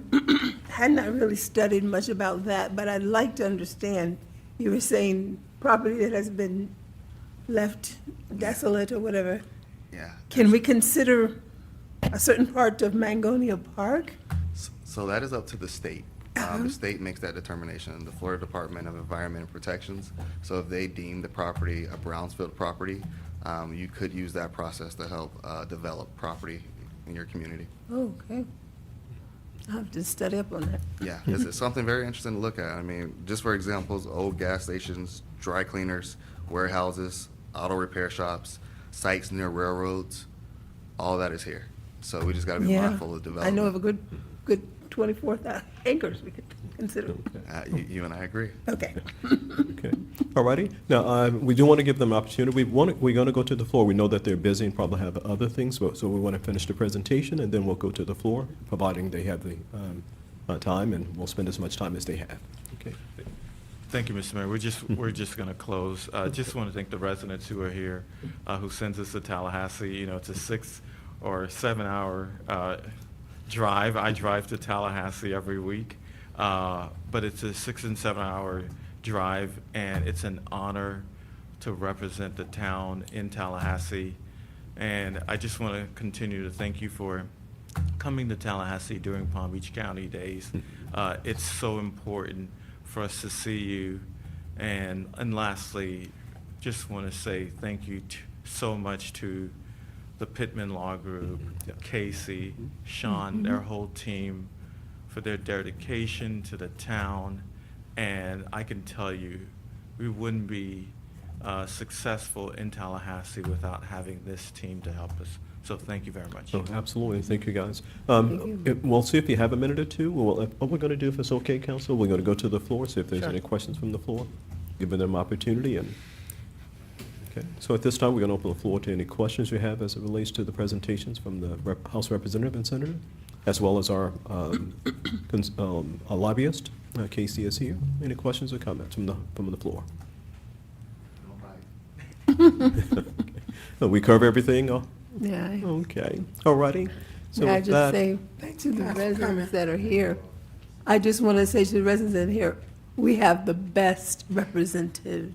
had not really studied much about that, but I'd like to understand. You were saying property that has been left desolate or whatever. Yeah. Can we consider a certain part of Mangonia Park? So that is up to the state. The state makes that determination, the Florida Department of Environment and Protections. So if they deem the property a Brownsfield property, you could use that process to help develop property in your community. Okay. I'll have to study up on that. Yeah, it's something very interesting to look at. Just for examples, old gas stations, dry cleaners, warehouses, auto repair shops, sites near railroads, all that is here. So we just got to be Yeah. mindful of I development. know of a good 24,000 acres we could consider. You and I agree. Okay. Okay, all righty. Now, we do want to give them an opportunity. We're going to go to the floor. We know that they're busy and probably have other things, so we want to finish the presentation, and then we'll go to the floor, providing they have the time, and we'll spend as much time as they have. Okay. Thank you, Mr. Mayor. We're just going to close. Just want to thank the residents who are here, who sends us to Tallahassee. It's a 6 or 7 hour drive. I drive to Tallahassee every week, but it's a 6 and 7 hour drive, and it's an honor to represent the town in Tallahassee. And I just want to continue to thank you for coming to Tallahassee during Palm Beach County Days. It's so important for us to see you. And lastly, just want to say thank you so much to the Pittman Law Group, Casey, Sean, their whole team, for their dedication to the town. And I can tell you, we wouldn't be successful in Tallahassee without having this team to help us. So thank you very much. Oh, absolutely. Thank you, guys. We'll see if you have a minute or two. What we're going to do, if it's okay, council, we're going to go to the floor, see if there's Sure. any questions from the floor, giving them opportunity. And okay, so at this time, we're going to open the floor to any questions you have as it relates to the presentations from the House Representative and Senator, as well as our lobbyist. Casey is here. Any questions or comments from the floor? We cover everything Yeah. Okay, all righty. So May I with just that, say to the residents that are here, I just want to say to the residents that are here, we have the best representatives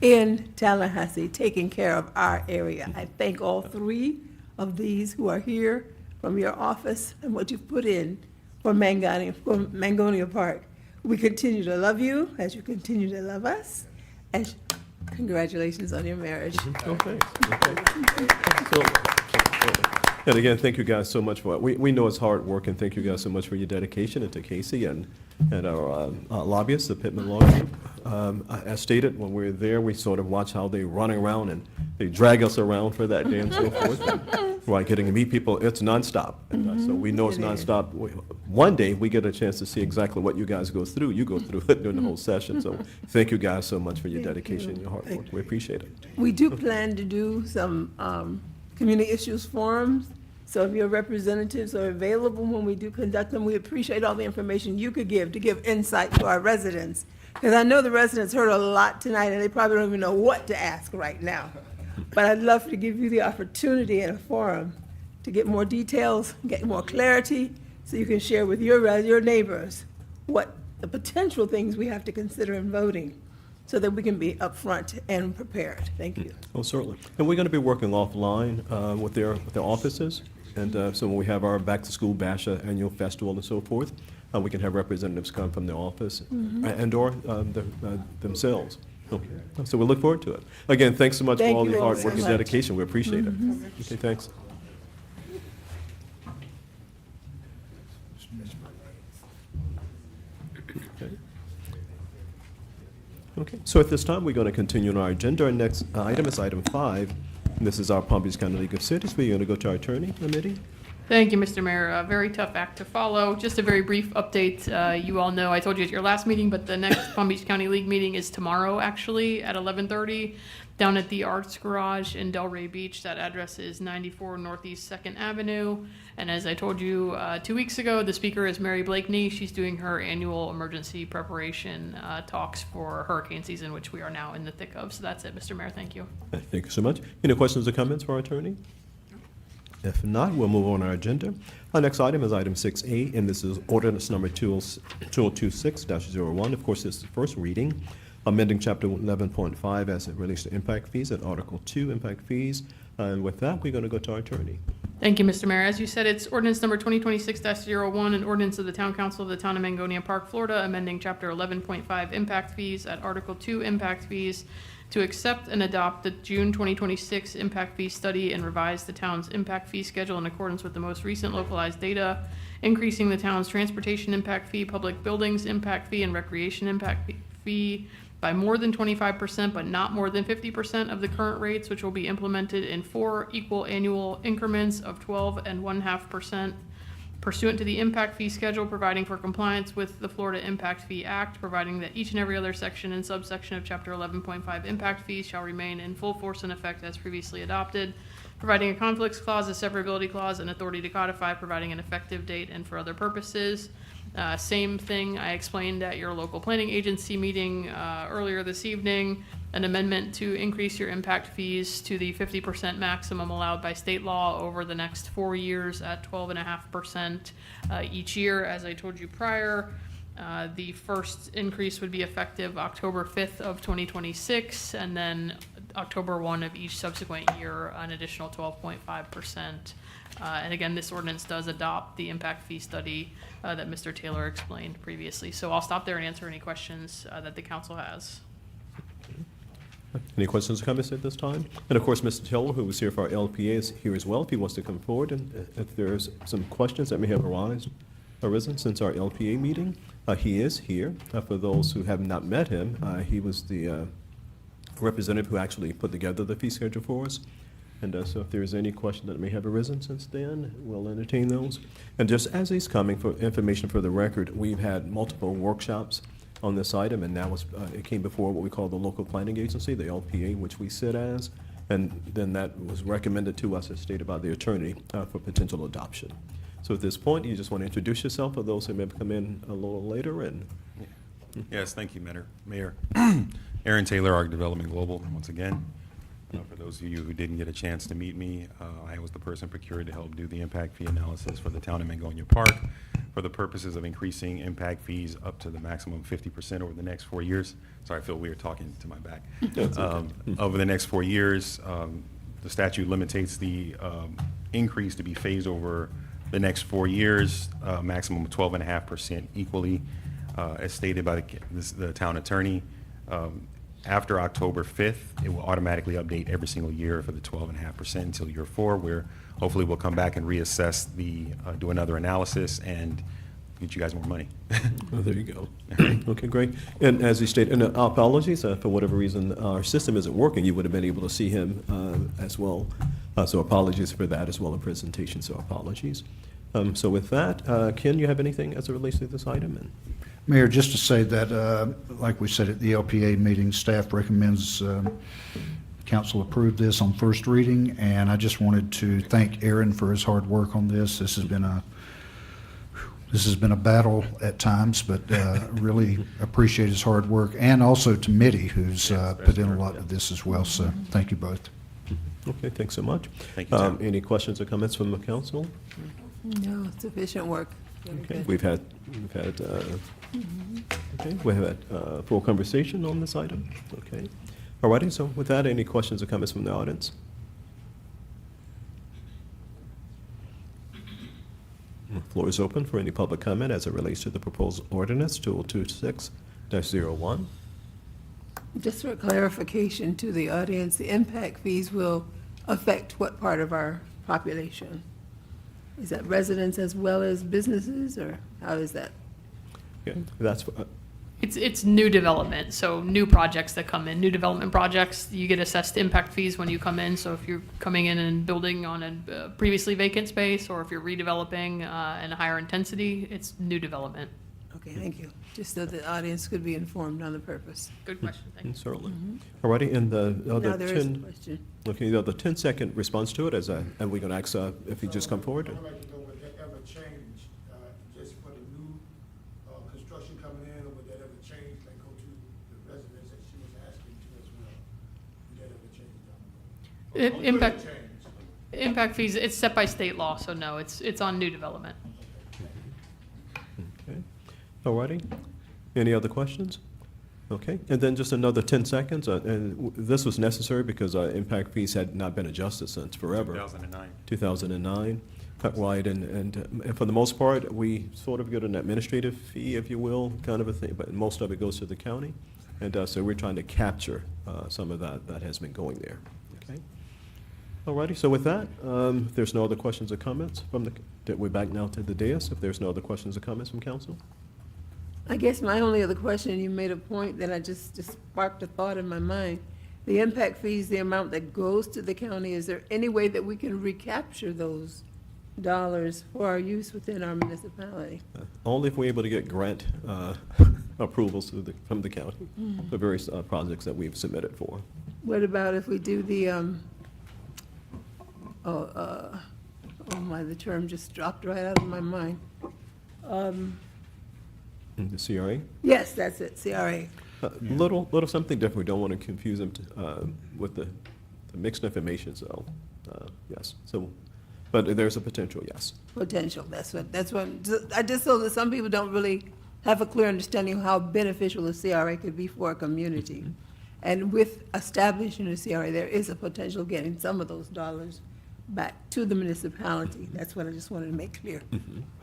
in Tallahassee taking care of our area. I thank all three of these who are here from your office and what you've put in for Mangonia Park. We continue to love you as you continue to love us, and congratulations on your marriage. okay. So, and again, thank you guys so much for, we know it's hard work, and thank you guys so much for your dedication, and to Casey and our lobbyists, the Pittman Law Group. As stated, when we're there, we sort of watch how they run around and they drag us around for that day and so forth. Right, getting to meet people, it's nonstop. And, so we know it's nonstop. One day, we get a chance to see exactly what you guys go through. You go through it during the whole session. So thank you guys so much for your dedication and your hard work. We appreciate it. We do plan to do some community issues forums, so if your representatives are available when we do conduct them, we appreciate all the information you could give to give insight to our residents. Because I know the residents heard a lot tonight, and they probably don't even know what to ask right now. But I'd love to give you the opportunity in a forum to get more details, get more clarity, so you can share with your neighbors what the potential things we have to consider in voting, so that we can be upfront and prepared. Thank you. Oh, certainly. And we're going to be working offline with their offices. And so when we have our back-to-school bash annual festival and so forth, we can have representatives come from the office and/or themselves. Okay. So we look forward to it. Again, thanks so much for Thank all you your all hard so work and much. dedication. We appreciate it. Okay, thanks. Okay. Okay, so at this time, we're going to continue on our agenda. Our next item is item 5. And this is our Palm Beach County League of Cities. We're going to go to our attorney committee. Thank you, Mr. Mayor. A very tough act to follow. Just a very brief update. You all know, I told you at your last meeting, but the next Palm Beach County League meeting is tomorrow, actually, at 11:30, down at the Arts Garage in Delray Beach. That address is 94 Northeast 2nd Avenue. And as I told you 2 weeks ago, the speaker is Mary Blakeney. She's doing her annual emergency preparation talks for hurricane season, which we are now in the thick of. So that's it, Mr. Mayor. Thank you. Thank you so much. Any questions or comments for our attorney? If not, we'll move on our agenda. Our next item is item 6A, and this is ordinance number 2026-01. Of course, this is the first reading, amending Chapter 11.5 as it relates to impact fees and Article 2 impact fees. And with that, we're going to go to our attorney. Thank you, Mr. Mayor. As you said, it's ordinance number 2026-01, an ordinance of the Town Council of the Town of Mangonia Park, Florida, amending Chapter 11.5 impact fees at Article 2 impact fees to accept and adopt the June 2026 impact fee study and revise the town's impact fee schedule in accordance with the most recent localized data, increasing the town's transportation impact fee, public buildings impact fee, and recreation impact fee by more than 25%, but not more than 50% of the current rates, which will be implemented in 4 equal annual increments of 12.5% pursuant to the impact fee schedule, providing for compliance with the Florida Impact Fee Act, providing that each and every other section and subsection of Chapter 11.5 impact fees shall remain in full force and effect as previously adopted, providing a conflicts clause, a severability clause, and authority to codify, providing an effective date and for other purposes. Same thing I explained at your local planning agency meeting earlier this evening, an amendment to increase your impact fees to the 50% maximum allowed by state law over the next 4 years at 12.5% each year. As I told you prior, the first increase would be effective October 5th of 2026, and then October 1 of each subsequent year, an additional 12.5%. And again, this ordinance does adopt the impact fee study that Mr. Taylor explained previously. So I'll stop there and answer any questions that the council has. Any questions or comments at this time? And of course, Mr. Taylor, who was here for our LPA, is here as well, if he wants to come forward. And if there's some questions that may have arisen since our LPA meeting, he is here. For those who have not met him, he was the representative who actually put together the fee schedule for us. And so if there's any question that may have arisen since then, we'll entertain those. And just as he's coming, for information for the record, we've had multiple workshops on this item, and now it came before what we call the local planning agency, the LPA, which we sit as, and then that was recommended to us as stated by the attorney for potential adoption. So at this point, you just want to introduce yourself for those who may have come in a little later. And Yes, thank you, Mayor. Aaron Taylor, Arc Development Global, once again. For those of you who didn't get a chance to meet me, I was the person procured to help do the impact fee analysis for the town of Mangonia Park for the purposes of increasing impact fees up to the maximum 50% over the next 4 years. Sorry, I feel weird talking to my back. Over the next 4 years, the statute limitates the increase to be phased over the next 4 years, maximum of 12.5% equally, as stated by the town attorney. After October 5th, it will automatically update every single year for the 12.5% until year 4, where hopefully we'll come back and reassess do another analysis and get you guys more money. Oh, there you go. Okay, great. And as he stated, and our apologies, for whatever reason, our system isn't working. You would have been able to see him as well. So apologies for that as well in presentation, so apologies. So with that, Ken, you have anything as it relates to this item? And Mayor, just to say that, like we said at the LPA meeting, staff recommends council approve this on first reading, and I just wanted to thank Aaron for his hard work on this. This has been a battle at times, but really appreciate his hard work, and also to Mitty, who's put in a lot of this as well. So thank you both. okay, thanks so much. Thank you, Tim. Any questions or comments from the council? No, sufficient work. Very Okay, good. we've had full conversation on this item. Okay. All righty, so with that, any questions or comments from the audience? The floor is open for any public comment as it relates to the proposed ordinance 2026-01. Just for clarification to the audience, the impact fees will affect what part of our population? Is that residents as well as businesses, or how is that? Okay, that's, It's new development, so new projects that come in, new development projects, you get assessed impact fees when you come in. So if you're coming in and building on a previously vacant space, or if you're redeveloping in a higher intensity, it's new development. Okay, thank you. Just so the audience could be informed on the purpose. Good question, thank you. certainly. All righty, and the Now other there is a 10, question. okay, the other 10-second response to it, and we're going to ask if you just come forward. I'd like to know, would that ever change, just for the new, construction coming in, or would that ever change, like go to the residents that she was asking to as well? Would that ever change down the road? Or could it Impact, change? impact fees, it's set by state law, so no, it's on new development. Okay, all righty. Any other questions? Okay, and then just another 10 seconds, and this was necessary because impact fees had not been adjusted since forever. 2009. 2009, right, and for the most part, we sort of get an administrative fee, if you will, kind of a thing, but most of it goes to the county, and so we're trying to capture some of that has been going there, okay? All righty, so with that, if there's no other questions or comments we're back now to the dais, if there's no other questions or comments from council? I guess my only other question, you made a point that I just sparked a thought in my mind. The impact fees, the amount that goes to the county, is there any way that we can recapture those dollars for our use within our municipality? Only if we're able to get grant approvals from the county for various projects that we've submitted for. What about if we do the, oh my, the term just dropped right out of my mind. The CRA? Yes, that's it, CRA. Little something different. We don't want to confuse them with the mixed information, so, yes. So, but there's a potential, yes. Potential, that's what, I just so that some people don't really have a clear understanding of how beneficial a CRA could be for a community. And with establishing a CRA, there is a potential of getting some of those dollars back to the municipality. That's what I just wanted to make clear.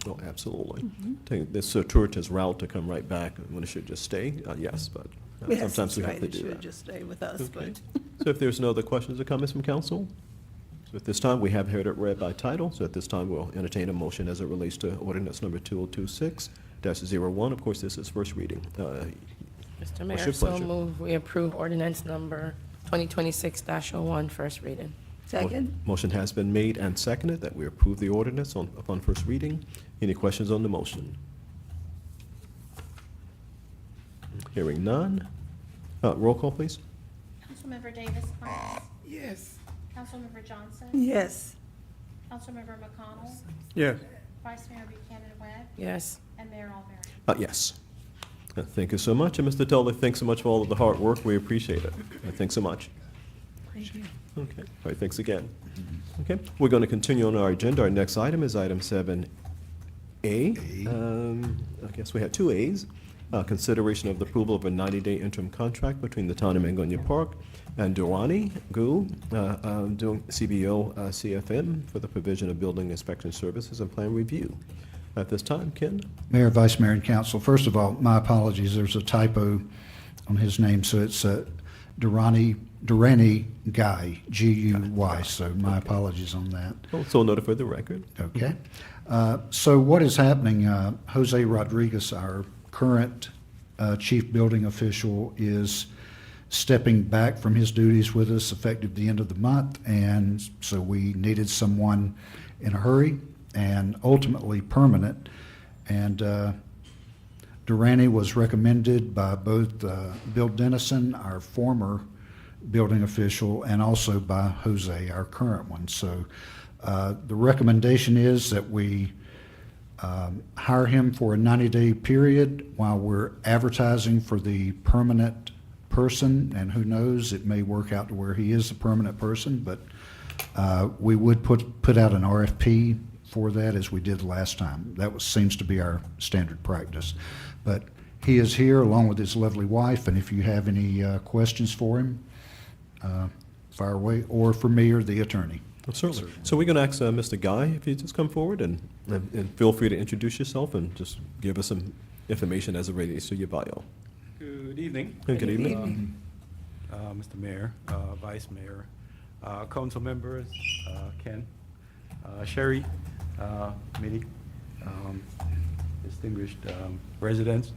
Oh, absolutely. Take this circuitous route to come right back when it should just stay, yes, but Yes, sometimes that's we have right, to it do should that. just stay with us, Okay. but. So if there's no other questions or comments from council? So at this time, we have heard it read by title, so at this time, we'll entertain a motion as it relates to ordinance number 2026-01. Of course, this is first reading. Mr. What's Mayor, your so pleasure? move, we approve ordinance number 2026-01, first reading. Second? Motion has been made and seconded that we approve the ordinance upon first reading. Any questions on the motion? Hearing none. Roll call, please. Councilmember Davis Prince, Yes. Councilmember Johnson, Yes. Councilmember McConnell, Yes. Vice Mayor Buchanan Webb, Yes. and Mayor Alberry. Yes. Thank you so much. And Mr. Tully, thanks so much for all of the hard work. We appreciate it. Thanks so much. Okay, all right, thanks again. Okay, we're going to continue on our agenda. Our next item is item 7A. I guess we have two As. Consideration of the approval of a 90-day interim contract between the town of Mangonia Park and Durrani Gu, doing CBO CFM for the provision of building inspection services and plan review. At this time, Ken? Mayor, Vice Mayor, and Council, first of all, my apologies, there's a typo on his name, so it's Durrani Guy, G-U-Y, so my apologies on that. Also noted for the record. Okay. So what is happening, Jose Rodriguez, our current chief building official, is stepping back from his duties with us effective the end of the month, and so we needed someone in a hurry and ultimately permanent. And Durrani was recommended by both Bill Dennison, our former building official, and also by Jose, our current one. So the recommendation is that we hire him for a 90-day period while we're advertising for the permanent person, and who knows, it may work out to where he is a permanent person, but we would put out an RFP for that as we did last time. That seems to be our standard practice. But he is here along with his lovely wife, and if you have any questions for him, fire away, or for me or the attorney. Certainly. So we're going to ask Mr. Guy if you just come forward and feel free to introduce yourself and just give us some information as it relates to your bio. Good evening. Good evening. Mr. Mayor, Vice Mayor, council members, Ken, Sherry, committee, distinguished residents.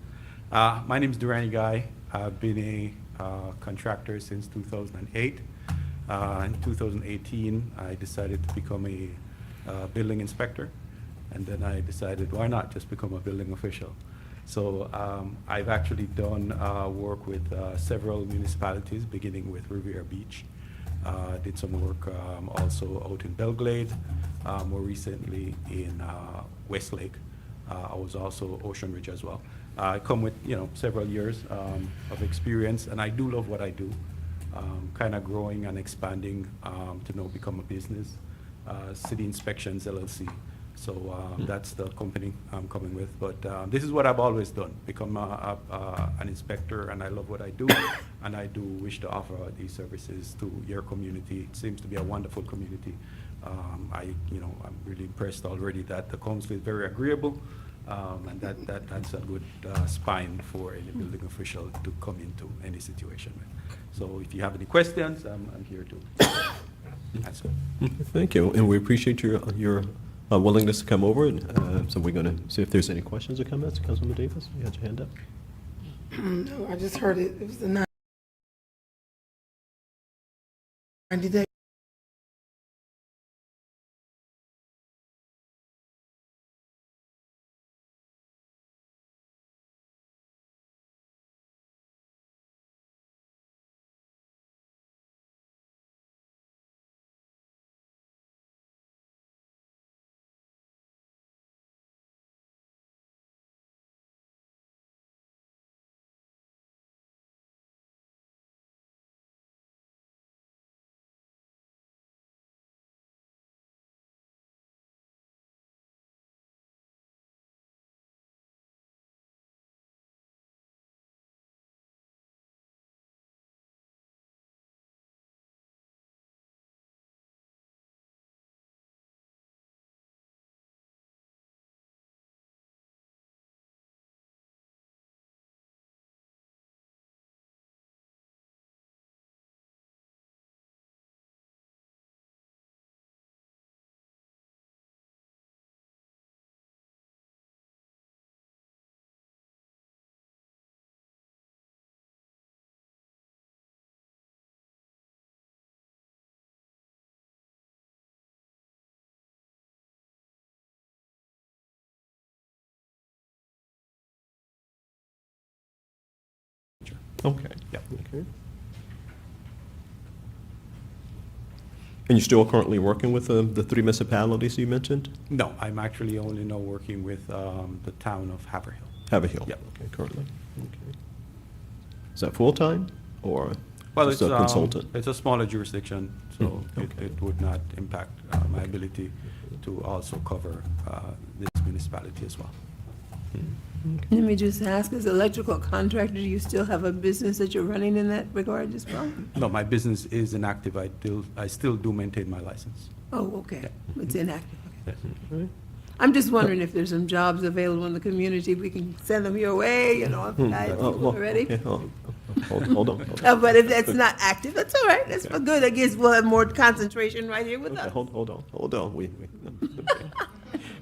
My name is Durrani Guy. I've been a contractor since 2008. In 2018, I decided to become a building inspector, and then I decided, why not just become a building official? So I've actually done work with several municipalities, beginning with Riviera Beach. Did some work also out in Belglade, more recently in Westlake. I was also Ocean Ridge as well. I come with several years of experience, and I do love what I do. Kind of growing and expanding to now become a business, City Inspections LLC. So that's the company I'm coming with. But this is what I've always done, become an inspector, and I love what I do, and I do wish to offer these services to your community. It seems to be a wonderful community. I'm really impressed already that the council is very agreeable, and that's a good spine for any building official to come into any situation. So if you have any questions, I'm here to answer. Thank you, and we appreciate your willingness to come over. And so we're going to see if there's any questions or comments. Councilman Davis, you had your hand up. No, I just heard it was the 90 days. Okay. Yeah. Okay. And you're still currently working with the three municipalities you mentioned? No, I'm actually only now working with the town of Haverhill. Haverhill? Yep. Okay, currently. Okay. Is that full-time or? Well, just a consultant? It's a smaller jurisdiction, so okay. it would not impact my ability to also cover this municipality as well. Let me just ask, as electrical contractor, do you still have a business that you're running in that regard as well? No, my business is inactive. I still do maintain my license. Oh, okay. It's inactive. Okay. Yes. I'm just wondering if there's some jobs available in the community, we can send them your way, you know, if guys already. Okay, hold on. But if that's not active, that's all right. That's good. I guess we'll have more concentration right here with Okay, us. hold on.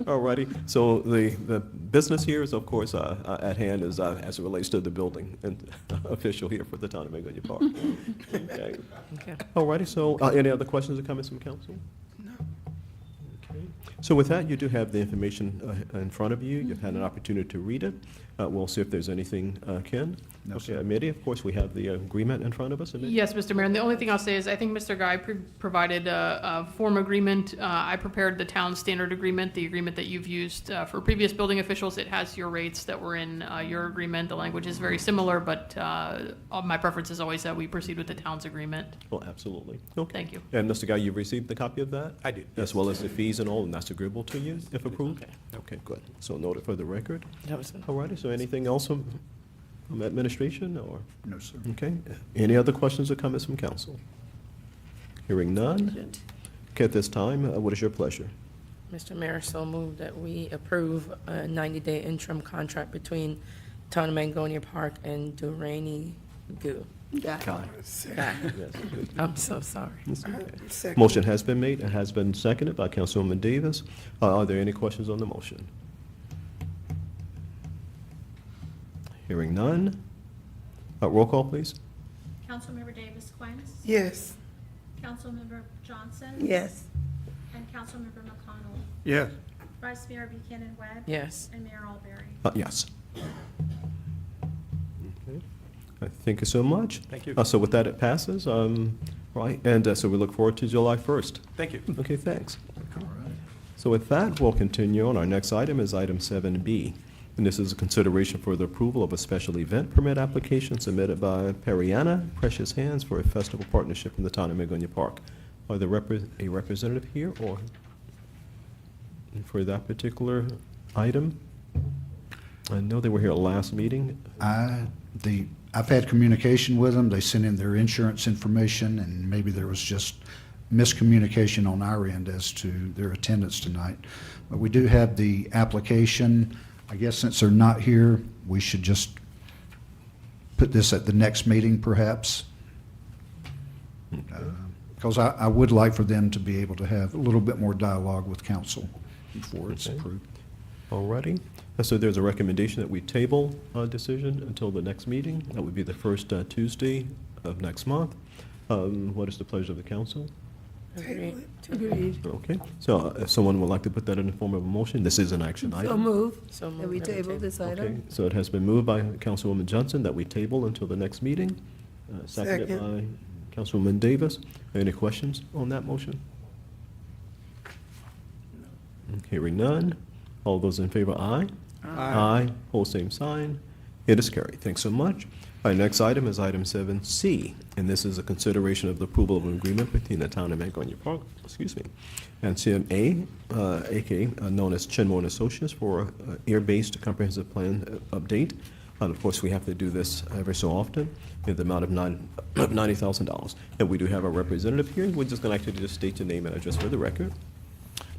All righty. So the business here is, of course, at hand is as it relates to the building and official here for the town of Mangonia Park. Okay. Okay. All righty. So any other questions or comments from council? No. Okay. So with that, you do have the information in front of you. You've had an opportunity to read it. We'll see if there's anything, Ken. No, Okay, sir. Amity, of course, we have the agreement in front of us. Amity? Yes, Mr. Mayor, and the only thing I'll say is I think Mr. Guy provided a form agreement. I prepared the town standard agreement, the agreement that you've used for previous building officials. It has your rates that were in your agreement. The language is very similar, but my preference is always that we proceed with the town's agreement. Well, absolutely. Okay. Thank you. And Mr. Guy, you've received the copy of that? I did, As yes. well as the fees and all, and that's agreeable to you, if approved? Okay. Okay, good. So noted for the record. That was All righty, so anything else from administration, or? No, sir. Okay. Any other questions or comments from council? Hearing none. Okay, at this time, what is your pleasure? Mr. Mayor, so moved that we approve a 90-day interim contract between Town of Mangonia Park and Durrani Goo. Yeah. Guy. Guy. Yes. I'm so sorry. It's okay. Second. Motion has been made and has been seconded by Councilwoman Davis. Are there any questions on the motion? Hearing none. Roll call, please. Councilmember Davis Quinn. Yes. Councilmember Johnson. Yes. And Councilmember McConnell. Yes. Vice Mayor Buchanan Webb. Yes. And Mayor Alberry. Yes. Okay. Thank you so much. Thank you. So with that, it passes. Right, and so we look forward to July 1st. Thank you. Okay, thanks. All right. So with that, we'll continue on. Our next item is item 7B. And this is a consideration for the approval of a special event permit application submitted by Periana Precious Hands for a festival partnership in the town of Mangonia Park. Are there a representative here or for that particular item? I know they were here last meeting. I've had communication with them. They sent in their insurance information, and maybe there was just miscommunication on our end as to their attendance tonight. But we do have the application. I guess since they're not here, we should just put this at the next meeting, perhaps. Because I would like for them to be able to have a little bit more dialogue with council before it's Okay. approved. Alrighty. So there's a recommendation that we table a decision until the next meeting. That would be the first Tuesday of next month. What is the pleasure of the council? Agreed. Agreed. Okay, so if someone would like to put that in the form of a motion, this is an action So item. move. So That we moved that we table this Okay, item. so it has been moved by Councilwoman Johnson that we table until the next meeting, seconded by Second. Councilwoman Davis. Any questions on that motion? Hearing none. All those in favor, aye? Aye. Hold same sign. It is carried. Thanks so much. Our next item is item 7C, and this is a consideration of the approval of an agreement between the town of Mangonia Park, and CMA, aka known as Chenmore and Associates, for air-based comprehensive plan update. And of course, we have to do this every so often in the amount of $90,000. And we do have a representative here. We're just going to actually just state your name and address for the record.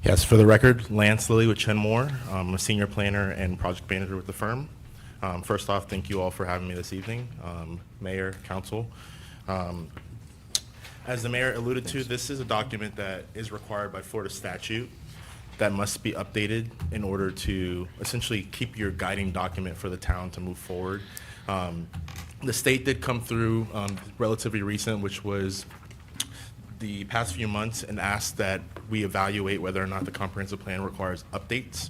Yes, for the record, Lance Lilly with Chenmore. I'm a senior planner and project manager with the firm. First off, thank you all for having me this evening, Mayor, Council. As the Mayor alluded to, this is a document that is required by Florida statute that must be updated in order to essentially keep your guiding document for the town to move forward. The state did come through relatively recent, which was the past few months, and asked that we evaluate whether or not the comprehensive plan requires updates.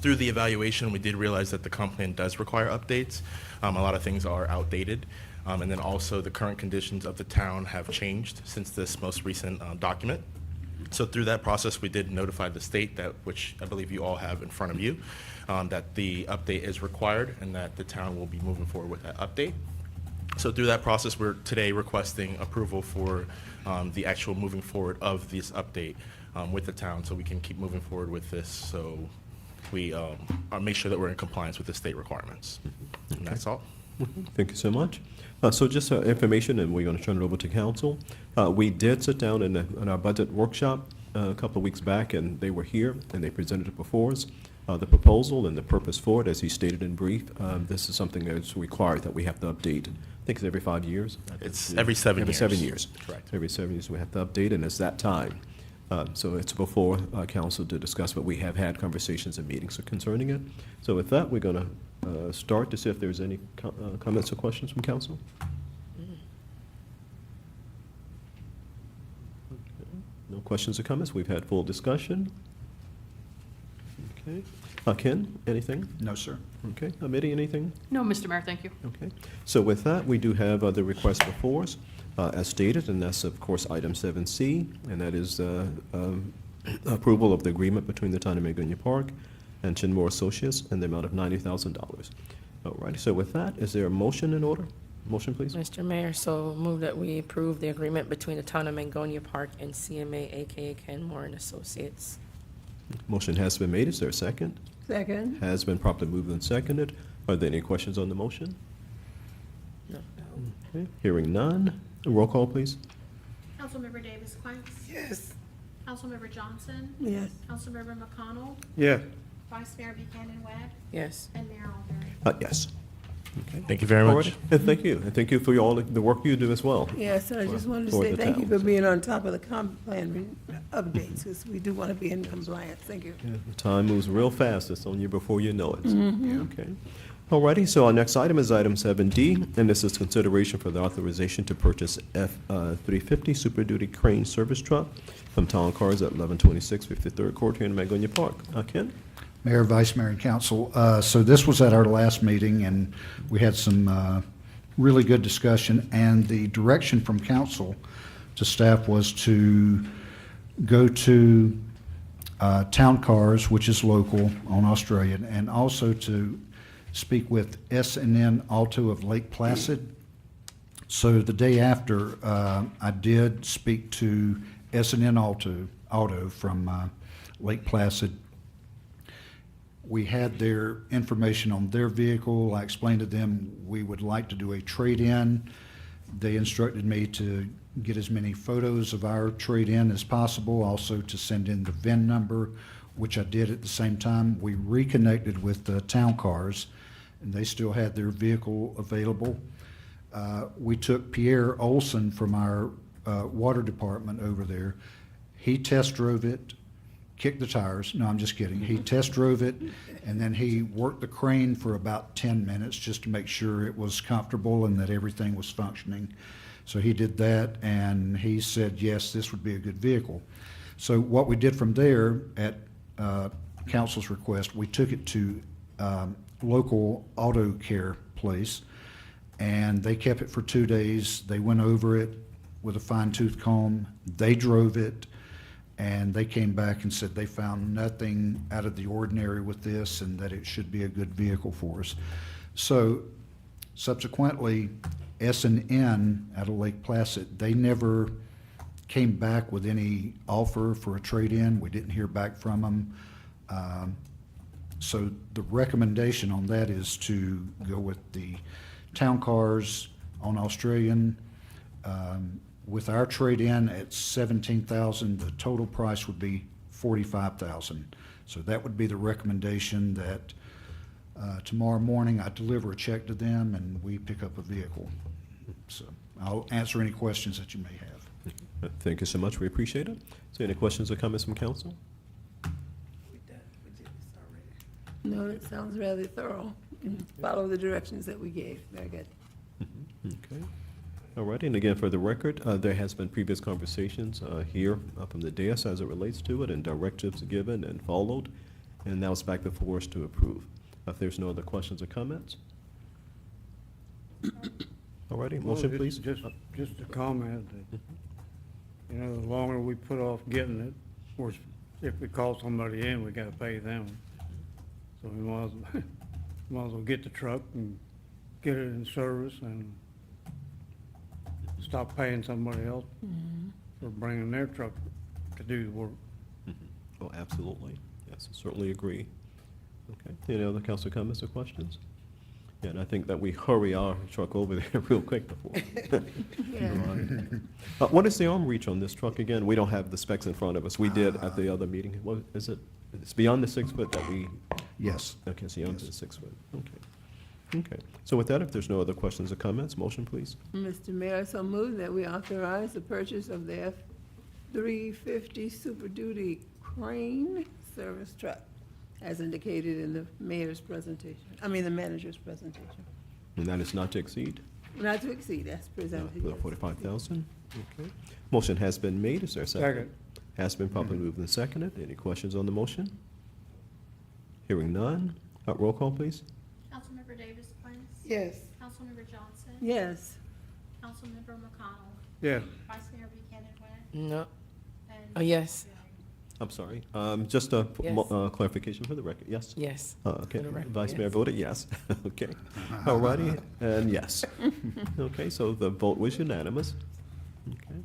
Through the evaluation, we did realize that the comp plan does require updates. A lot of things are outdated. And then also the current conditions of the town have changed since this most recent document. So through that process, we did notify the state, that, which I believe you all have in front of you, that the update is required and that the town will be moving forward with that update. So through that process, we're today requesting approval for the actual moving forward of this update with the town, so we can keep moving forward with this, so we make sure that we're in compliance with the state requirements. And that's all. Thank you so much. So just information, and we're going to turn it over to council. We did sit down in our budget workshop a couple of weeks back, and they were here, and they presented it before us, the proposal and the purpose for it, as he stated in brief. This is something that's required that we have to update. I think it's every 5 years. It's every 7 years. Every 7 years. Correct. Every 7 years we have to update, and it's that time. So it's before council to discuss, but we have had conversations and meetings concerning it. So with that, we're going to start to see if there's any comments or questions from council. No questions or comments. We've had full discussion. Okay. Ken, anything? No, sir. Okay. Mitty, anything? No, Mr. Mayor, thank you. Okay. So with that, we do have the request before us, as stated, and that's, of course, item 7C, and that is approval of the agreement between the town of Mangonia Park and Chinmore Associates in the amount of $90,000. All right. So with that, is there a motion in order? Motion, please. Mr. Mayor, so move that we approve the agreement between the town of Mangonia Park and CMA, aka Kenmore and Associates. Motion has been made. Is there a second? Second. Has been properly moved and seconded. Are there any questions on the motion? No. Okay. Hearing none. Roll call, please. Councilmember Davis Quince. Yes. Councilmember Johnson. Yes. Councilmember McConnell. Yes. Vice Mayor Buchanan Webb. Yes. And Mayor Alberry. Yes. Okay. Thank you very All much. right. And thank you. And thank you for all the work you do as well. Yes, and I just wanted to For say the thank you town. for being on top of the comp plan updates, because we do want to be in compliance. Thank you. Yeah, the time moves real fast. It's on you before you know it. Okay. All righty. So our next item is item 7D, and this is consideration for the authorization to purchase F-350 Super Duty Crane Service Truck from Town Cars at 1126 53rd Court here in Mangonia Park. Ken? Mayor, Vice Mayor, and Council, so this was at our last meeting, and we had some really good discussion, and the direction from council to staff was to go to Town Cars, which is local on Australian, and also to speak with S&N Auto of Lake Placid. So the day after, I did speak to S&N Auto from Lake Placid. We had their information on their vehicle. I explained to them we would like to do a trade-in. They instructed me to get as many photos of our trade-in as possible, also to send in the VIN number, which I did at the same time. We reconnected with the Town Cars, and they still had their vehicle available. We took Pierre Olson from our water department over there. He test drove it, kicked the tires. No, I'm just kidding. He test drove it, and then he worked the crane for about 10 minutes just to make sure it was comfortable and that everything was functioning. So he did that, and he said, yes, this would be a good vehicle. So what we did from there, at council's request, we took it to local auto care place, and they kept it for 2 days. They went over it with a fine-tooth comb. They drove it, and they came back and said they found nothing out of the ordinary with this and that it should be a good vehicle for us. So subsequently, S&N out of Lake Placid, they never came back with any offer for a trade-in. We didn't hear back from them. So the recommendation on that is to go with the Town Cars on Australian. With our trade-in at $17,000, the total price would be $45,000. So that would be the recommendation, that tomorrow morning I deliver a check to them and we pick up a vehicle. So I'll answer any questions that you may have. Thank you so much. We appreciate it. So any questions or comments from council? No, it sounds rather thorough. Follow the directions that we gave. Very good. Okay. All right, and again, for the record, there has been previous conversations here from the dais as it relates to it, and directives given and followed, and now it's back before us to approve. If there's no other questions or comments? All righty, motion, please. Just a comment that, you know, the longer we put off getting it, of course, if we call somebody in, we gotta pay them. So we might as well get the truck and get it in service and stop paying somebody else for bringing their truck to do the work. Oh, absolutely. Yes, I certainly agree. Okay. Any other council comments or questions? Yeah, and I think that we hurry our truck over there real quick before. What is the arm reach on this truck again? We don't have the specs in front of us. We did at the other meeting. What is it? It's beyond the 6 foot that we, Yes. okay, it's beyond the 6 foot. Okay. Okay. So with that, if there's no other questions or comments, motion, please. Mr. Mayor, so move that we authorize the purchase of the F-350 Super Duty crane service truck as indicated in the mayor's presentation, the manager's presentation. And that is not to exceed Not to exceed, as presented. yes. 45,000. Okay. Motion has been made. Is there a second? Second. Has been properly moved and seconded. Any questions on the motion? Hearing none. Roll call, please. Councilmember Davis Prince. Yes. Councilmember Johnson. Yes. Councilmember McConnell. Yes. Vice Mayor Buchanan Webb. No, And oh, yes, I'm sorry. Just a Yes. clarification for the record. Yes? yes. Okay. For the record, Vice Mayor yes. voted yes. Okay. All righty, and yes. Okay, so the vote was unanimous. Okay.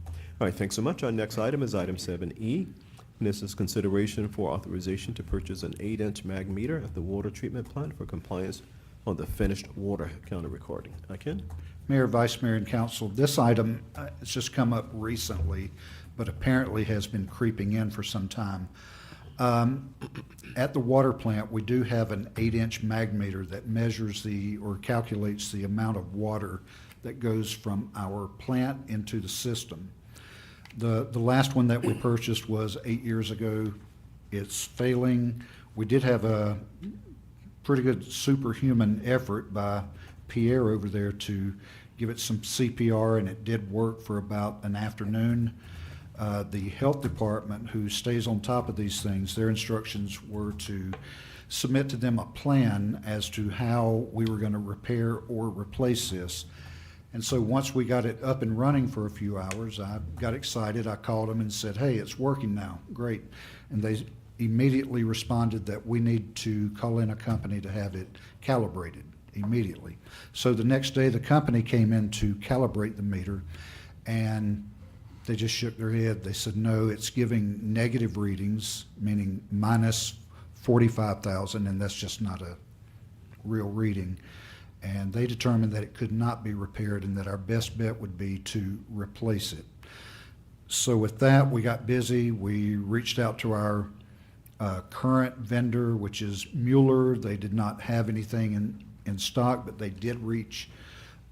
All right, thanks so much. Our next item is item 7E. And this is consideration for authorization to purchase an 8-inch mag meter at the water treatment plant for compliance on the finished water counter recording. Ken? Mayor, Vice Mayor, and Council, this item has just come up recently, but apparently has been creeping in for some time. At the water plant, we do have an 8-inch mag meter that measures or calculates the amount of water that goes from our plant into the system. The last one that we purchased was 8 years ago. It's failing. We did have a pretty good superhuman effort by Pierre over there to give it some CPR, and it did work for about an afternoon. The health department, who stays on top of these things, their instructions were to submit to them a plan as to how we were going to repair or replace this. And so once we got it up and running for a few hours, I got excited. I called them and said, hey, it's working now. Great. And they immediately responded that we need to call in a company to have it calibrated immediately. So the next day, the company came in to calibrate the meter, and they just shook their head. They said, no, it's giving negative readings, meaning minus 45,000, and that's just not a real reading. And they determined that it could not be repaired and that our best bet would be to replace it. So with that, we got busy. We reached out to our current vendor, which is Mueller. They did not have anything in stock, but they did reach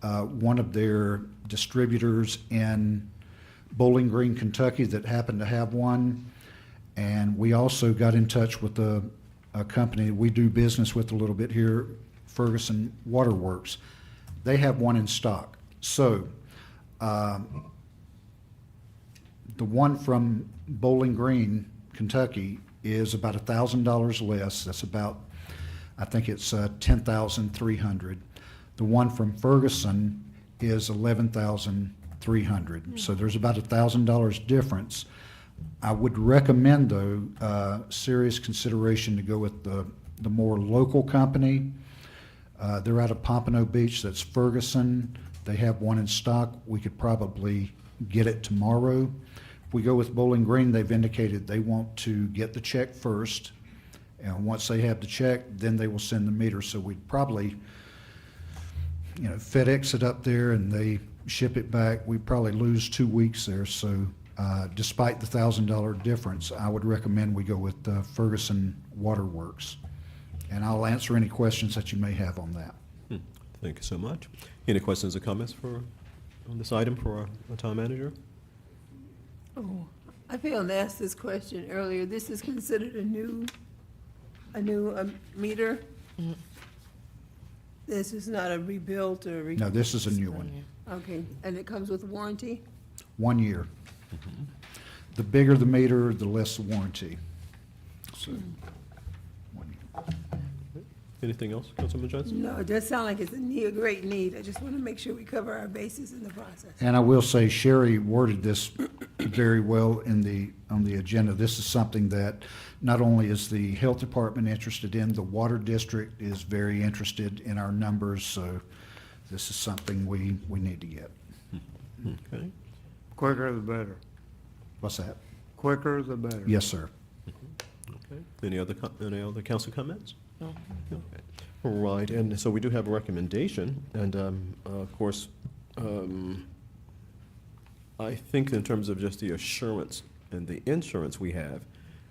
one of their distributors in Bowling Green, Kentucky, that happened to have one. And we also got in touch with a company we do business with a little bit here, Ferguson Waterworks. They have one in stock. So the one from Bowling Green, Kentucky, is about $1,000 less. That's about, I think it's $10,300. The one from Ferguson is $11,300. So there's about $1,000 difference. I would recommend, though, serious consideration to go with the more local company. They're out of Pompano Beach. That's Ferguson. They have one in stock. We could probably get it tomorrow. If we go with Bowling Green, they've indicated they want to get the check first. And once they have the check, then they will send the meter. So we'd probably, FedEx it up there and they ship it back. We'd probably lose 2 weeks there. So despite the $1,000 difference, I would recommend we go with Ferguson Waterworks. And I'll answer any questions that you may have on that. Thank you so much. Any questions or comments on this item for our town manager? Oh, I failed to ask this question earlier. This is considered a new meter? This is not a rebuilt or? No, this is a new one. Okay, and it comes with warranty? 1 year. The bigger the meter, the less the warranty. So, 1 year. Anything else, Councilman Johnson? No, it does sound like it's a great need. I just want to make sure we cover our bases in the process. And I will say Sherry worded this very well on the agenda. This is something that not only is the health department interested in, the water district is very interested in our numbers, so this is something we need to get. Okay. Quicker the better. What's that? Quicker the better. Yes, sir. Okay. Any other council comments? No. Okay. All right, and so we do have a recommendation, and of course, I think in terms of just the assurance and the insurance we have,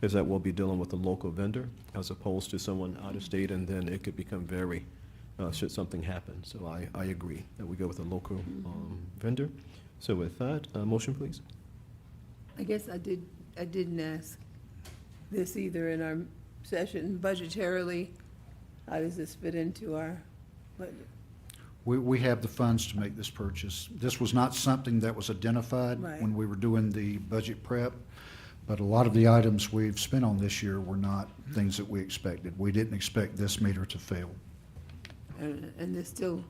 is that we'll be dealing with a local vendor as opposed to someone out of state, and then it could become very, should something happen. So I agree that we go with a local vendor. So with that, motion, please. I guess I didn't ask this either in our session budgetarily. How does this fit into our budget? We have the funds to make this purchase. This was not something that was identified Right. when we were doing the budget prep, but a lot of the items we've spent on this year were not things that we expected. We didn't expect this meter to fail. And there's still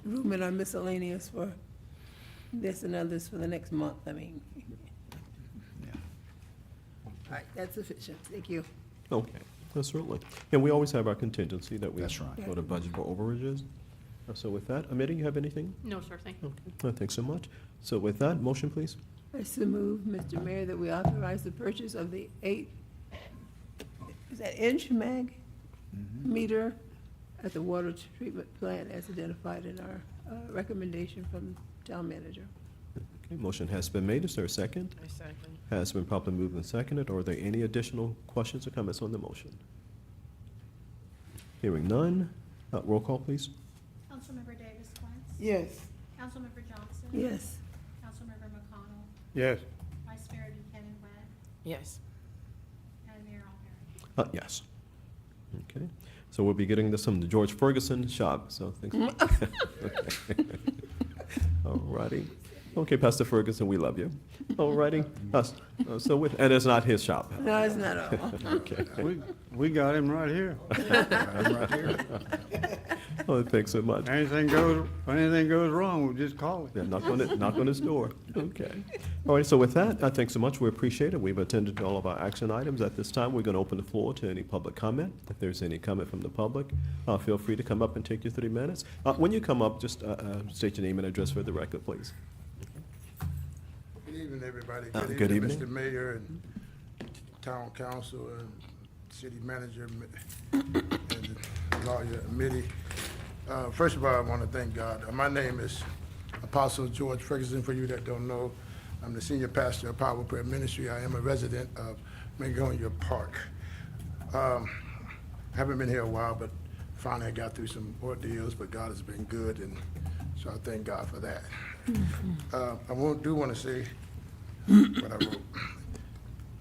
room in our miscellaneous for this and others for the next month, I mean. Yeah. All right, that's sufficient, thank you. Okay, certainly. And we always have our contingency that we. That's right. For the budget for overages. So with that, Amity, you have anything? No, sir, thank you. Okay, thanks so much. So with that, motion, please. I so move, Mr. Mayor, that we authorize the purchase of the 8, is that inch mag meter at the water treatment plant as identified in our recommendation from town manager. Okay, motion has been made. Is there a second? I second. Has been properly moved and seconded. Are there any additional questions or comments on the motion? Hearing none. Roll call, please. Councilmember Davis Wentz. Yes. Councilmember Johnson. Yes. Councilmember McConnell. Yes. Vice Mayor Buchanan Webb. Yes. And Mayor Alberto. Yes. Okay, so we'll be getting this from the George Ferguson shop, so thanks. Okay. All righty. Okay, Pastor Ferguson, we love you. All righty. And it's not his shop. No, it's not all. Okay. We got him right here. Right here. Oh, thanks so much. Anything goes wrong, we just call Yeah, him. knock on his door. Okay. All right, so with that, thanks so much. We appreciate it. We've attended to all of our action items. At this time, we're going to open the floor to any public comment. If there's any comment from the public, feel free to come up and take your 3 minutes. When you come up, just state your name and address for the record, please. Good evening, everybody. Good evening. Mr. Mayor and Town Council and City Manager and Lawyer Mitty. First of all, I want to thank God. My name is Apostle George Ferguson, for you that don't know. I'm the senior pastor of Power Prayer Ministry. I am a resident of Mangonia Park. I haven't been here a while, but finally I got through some ordeals, but God has been good, and so I thank God for that. I do want to say what I wrote.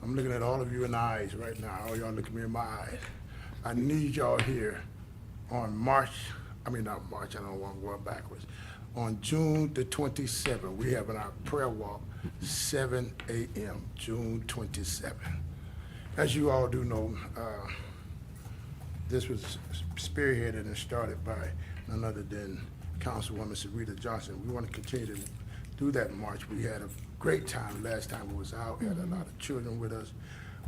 I'm looking at all of you in the eyes right now. All y'all look at me in my eyes. I need y'all here on not March, I don't want to go backwards. On June the 27th, we having our prayer walk, 7 a.m., June 27th. As you all do know, this was spearheaded and started by none other than Councilwoman Sarita Johnson. We want to continue to do that march. We had a great time last time we was out. We had a lot of children with us.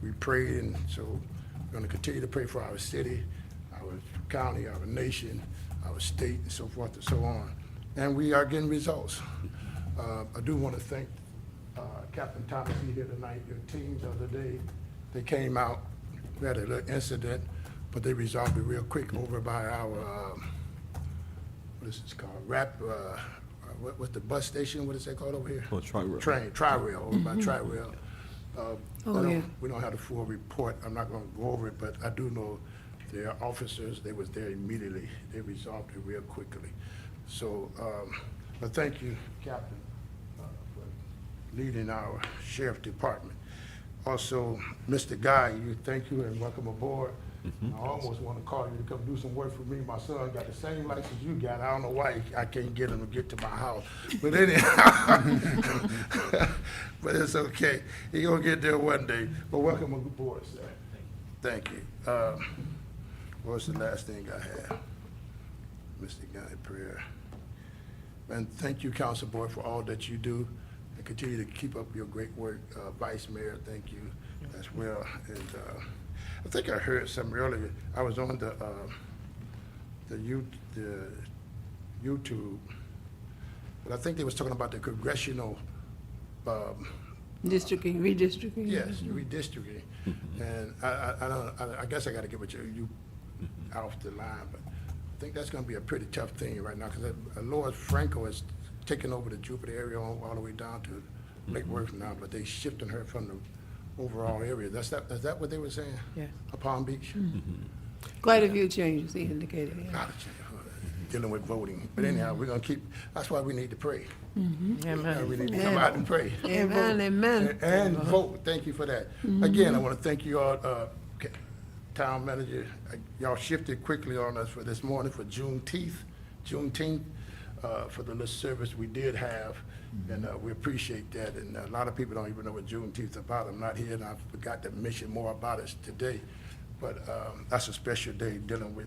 We prayed, and so we're going to continue to pray for our city, our county, our nation, our state, and so forth and so on. And we are getting results. I do want to thank Captain Thomas here tonight, your team the other day. They came out, we had a little incident, but they resolved it real quick over by our, what is this called, what's the bus station, what is that called over here? Oh, Tri-Rail. Tri-Rail, over by Tri-Rail. yeah. We don't have the full report, I'm not gonna go over it, but I do know their officers, they was there immediately, they resolved it real quickly. So, but thank you, Captain, for leading our sheriff department. Also, Mr. Guy, thank you and welcome aboard. I almost want to call you to come do some work for me. My son got the same license you got. I don't know why I can't get him to get to my house. But anyhow, but it's okay. He gonna get there one day. But welcome aboard, sir. Thank you. What's the last thing I have? Mr. Guy, prayer. And thank you, Council Board, for all that you do, and continue to keep up your great work. Vice Mayor, thank you as well. And I think I heard something earlier. I was on the YouTube, but I think they was talking about the congressional, Districting, redistricting. yes, redistricting. And I guess I gotta get with you off the line, but I think that's gonna be a pretty tough thing right now, because Lois Franco is taking over the Jupiter area all the way down to Lake Worth now, but they shifting her from the overall area. Is that what they were saying? Yeah. Palm Beach? Quite a few changes, he indicated, yeah. Lot of change, dealing with voting. But anyhow, we're gonna keep, that's why we need to pray. We need to come out and pray. Amen, amen. And vote, thank you for that. Again, I want to thank you all, Town Manager, y'all shifted quickly on us for this morning for Juneteenth, for the little service we did have, and we appreciate that. And a lot of people don't even know what Juneteenth is about. I'm not here, and I forgot to mention more about it today. But that's a special day dealing with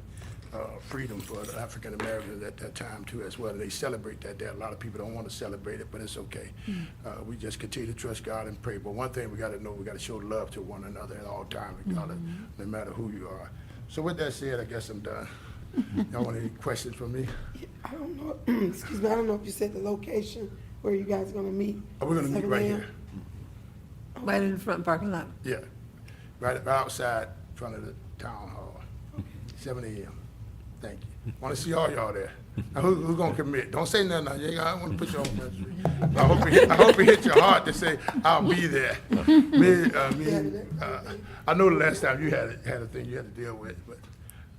freedom for the African Americans at that time too as well. They celebrate that day. A lot of people don't want to celebrate it, but it's okay. We just continue to trust God and pray. But one thing we got to know, we got to show love to one another at all times, regardless, no matter who you are. So with that said, I guess I'm done. Y'all want any questions from me? I don't know, excuse me, I don't know if you said the location where you guys are gonna meet. Oh, we're gonna meet 7 right a.m.? here. Right in the front parking lot. Yeah, right outside in front of the town hall, 7 a.m. Thank you. Want to see all y'all there. Now, who's gonna commit? Don't say nothing now. I don't want to put you on ministry. I hope it hit your heart to say I'll be there. I know the last time you had a thing you had to deal with, but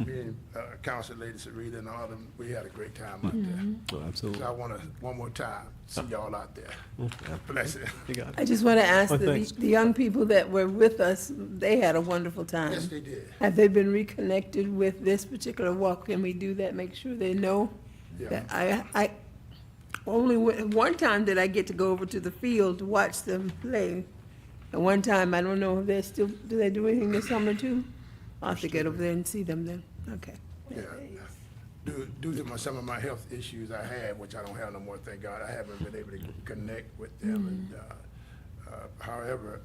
me and Council Lady Sarita and all of them, we had a great time out there. Oh, absolutely. So I want to one more time see y'all out there. Bless it. You got it. I just want to ask Oh, the thanks. young people that were with us, they had a wonderful time. Yes, they did. Have they been reconnected with this particular walk? Can we do that, make sure they know? Yeah. That I only one time did I get to go over to the field to watch them play. And one time, I don't know if they're still, do they do anything this summer too? I'll have to get over there and see them then. Okay. Yeah. Due to some of my health issues I had, which I don't have no more, thank God, I haven't been able to connect with them. And however,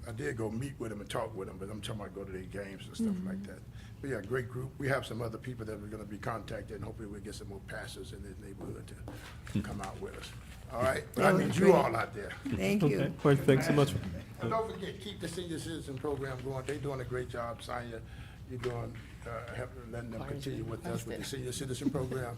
I did go meet with them and talk with them, but I'm talking about go to their games and stuff like that. But yeah, great group. We have some other people that we're gonna be contacted, and hopefully we'll get some more pastors in this neighborhood to come out with us. All right? But I need you all out there. Thank Okay, you. well, thanks so much. And don't forget, keep the senior citizen program going. They're doing a great job, Sonia. You're doing, letting them continue with us with the senior citizen program.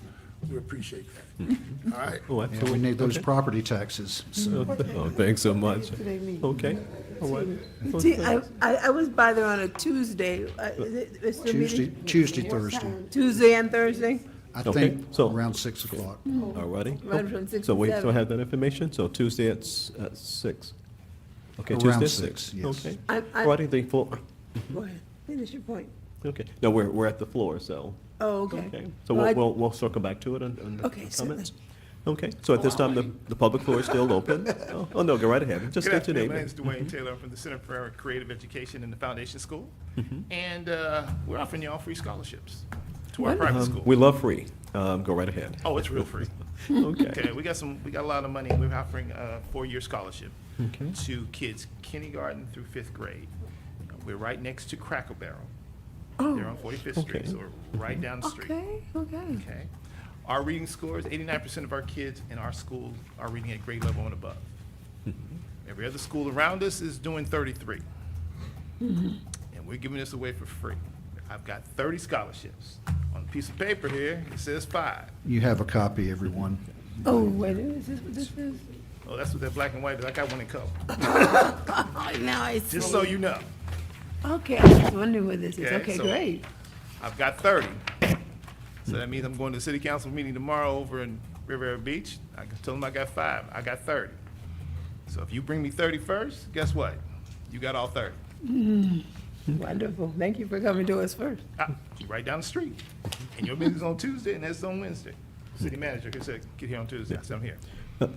We appreciate that. All right? Oh, Yeah, we absolutely. need those Okay. property taxes. So Oh, thanks so much. Today meeting. Okay, all right. See, I was by there on a Tuesday. It's the meeting? Tuesday, Thursday. Tuesday and Thursday? I Okay, think so- around 6 o'clock. All righty. Right from 6 So to we still 7. have that information, so Tuesday at 6. Okay, Around Tuesday at 6, 6. yes. Okay. I- All righty, the floor, Go ahead, finish your point. okay. No, we're at the floor, so, Oh, okay. okay. So Well, I- we'll circle back to it on the Okay, so comments. Okay, so at this time, the public floor is still open. Oh, no, go right ahead. Just Good state your afternoon. My name. name is Dwayne Taylor. I'm from the Center for Creative Education in the Foundation School. Mm-hmm. And we're offering y'all free scholarships to our private school. We love free. Go right ahead. Oh, it's real free. Okay. Okay, we got a lot of money. We're offering a 4-year scholarship Okay. to kids kindergarten through 5th grade. We're right next to Cracker Barrel. Oh. They're on 45th Street, Okay. so we're right down the street. Okay, okay. Okay. Our reading scores, 89% of our kids in our school are reading at grade level and above. Every other school around us is doing 33. And we're giving this away for free. I've got 30 scholarships. On a piece of paper here, it says 5. You have a copy, everyone. Oh, wait, is this what this is? Oh, that's what that black and white is. I got one in color. Oh, now I see. Just so you know. Okay, I was wondering what this is. Okay, Okay, so- great. I've got 30. So that means I'm going to the city council meeting tomorrow over in Riviera Beach. I can tell them I got 5. I got 30. So if you bring me 30 first, guess what? You got all 30. Wonderful. Thank you for coming to us first. Right down the street. And your meeting's on Tuesday and that's on Wednesday. City manager can say, get here on Tuesday. I said, I'm here.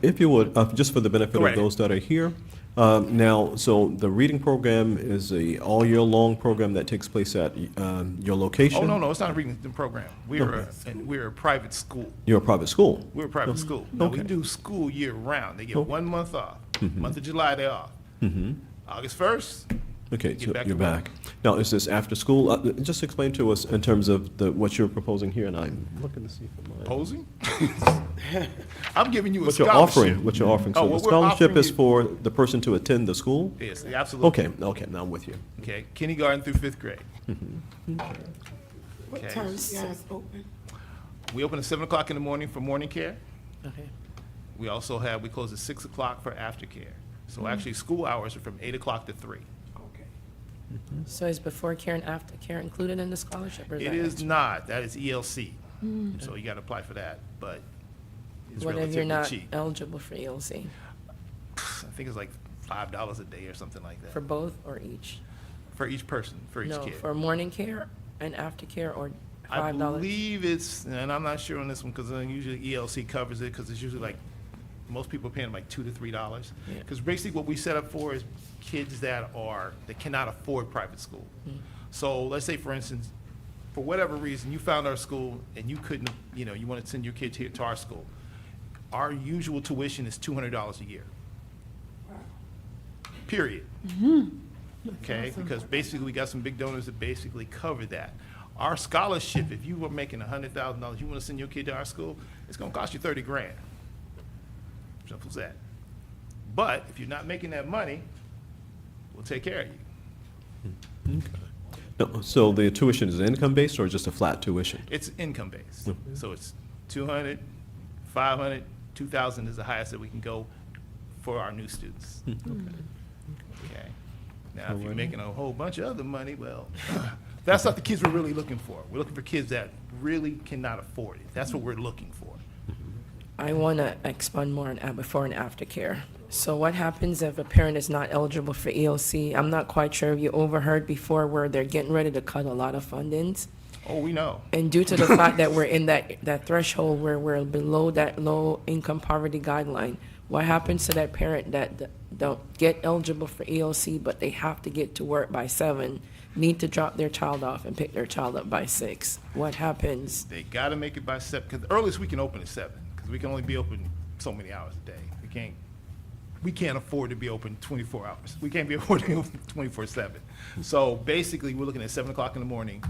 If you would, just for the benefit Go of right those that are here, now, so the reading program is a all-year-long program that takes place at your location? Oh, no, it's not a reading program. We're a private school. You're a private school? We're a private school. Now, we Okay. do school year round. They get Oh. 1 month off. Month of July, they're off. August 1st, Okay, Get so back you're to work. back. Now, is this after school? Just explain to us in terms of what you're proposing here, and I'm looking to see if I'm. Posing? I'm giving you a What you're scholarship. offering, what you're offering. Oh, So the what we're scholarship offering is you- for the person to attend the school? Yes, absolutely. Okay, now I'm with you. Okay, kindergarten through fifth grade. What Okay. time is you guys open? We open at 7 o'clock in the morning for morning care. Okay. We also have, we close at 6 o'clock for aftercare. So actually, school hours are from 8 o'clock to 3. So is before care and after care included in the scholarship? or It that is extra? not, that is ELC. So you gotta apply for that, but it's What if you're relatively not cheap. eligible for ELC? I think it's like $5 a day or something like For that, both or each? for each person, for each No, kid. for morning care and after care, or I $5? believe it's, and I'm not sure on this one, because usually ELC covers it, because it's usually like, most people are paying like $2 to $3. Yeah. Because basically what we set up for is kids that cannot afford private school. Mm. So let's say, for instance, for whatever reason, you found our school and you couldn't, you want to send your kid to our school. Our usual tuition is $200 a year. Period. Okay, because basically we got some big donors that basically cover that. Our scholarship, if you were making $100,000, you want to send your kid to our school, it's going to cost you 30 grand. Simple as that. But if you're not making that money, we'll take care of you. No, so the tuition is income-based or just a flat tuition? It's income-based. So it's 200, 500, 2,000 is the highest that we can go for our new students. Okay. Now, if you're Alrighty. making a whole bunch of other money, well, that's not the kids we're really looking for. We're looking for kids that really cannot afford it. That's what we're looking for. I want to expand more on before and after care. So what happens if a parent is not eligible for ELC? I'm not quite sure if you overheard before where they're getting ready to cut a lot of fundings. Oh, we know. And due to the fact that we're in that threshold where we're below that low income poverty guideline, what happens to that parent that don't get eligible for ELC, but they have to get to work by 7, need to drop their child off and pick their child up by 6? What happens? They got to make it by 7, because the earliest we can open is 7, because we can only be open so many hours a day. We can't afford to be open 24 hours. We can't be afford to be open 24/7. So basically, we're looking at 7 o'clock in the morning.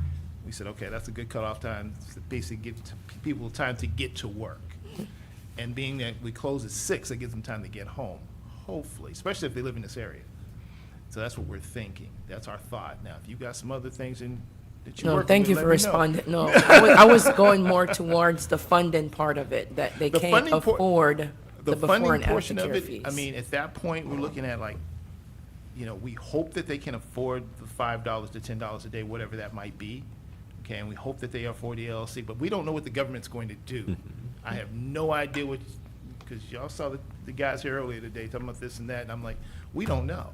We said, okay, that's a good cutoff time to basically give people time to get to work. And being that we close at 6, it gives them time to get home, hopefully, especially if they live in this area. So that's what we're thinking. That's our thought. Now, if you got some other things that you're No, working thank with, you let for me know. responding. No, I was going more towards the funding part of it, that they The can't funding afford the before funding and after portion of care it, fees. I mean, at that point, we're looking at like, we hope that they can afford the $5 to $10 a day, whatever that might be. Okay, and we hope that they afford the LLC, but we don't know what the government's going to do. I have no idea because y'all saw the guys here earlier today talking about this and that, and I'm like, we don't know.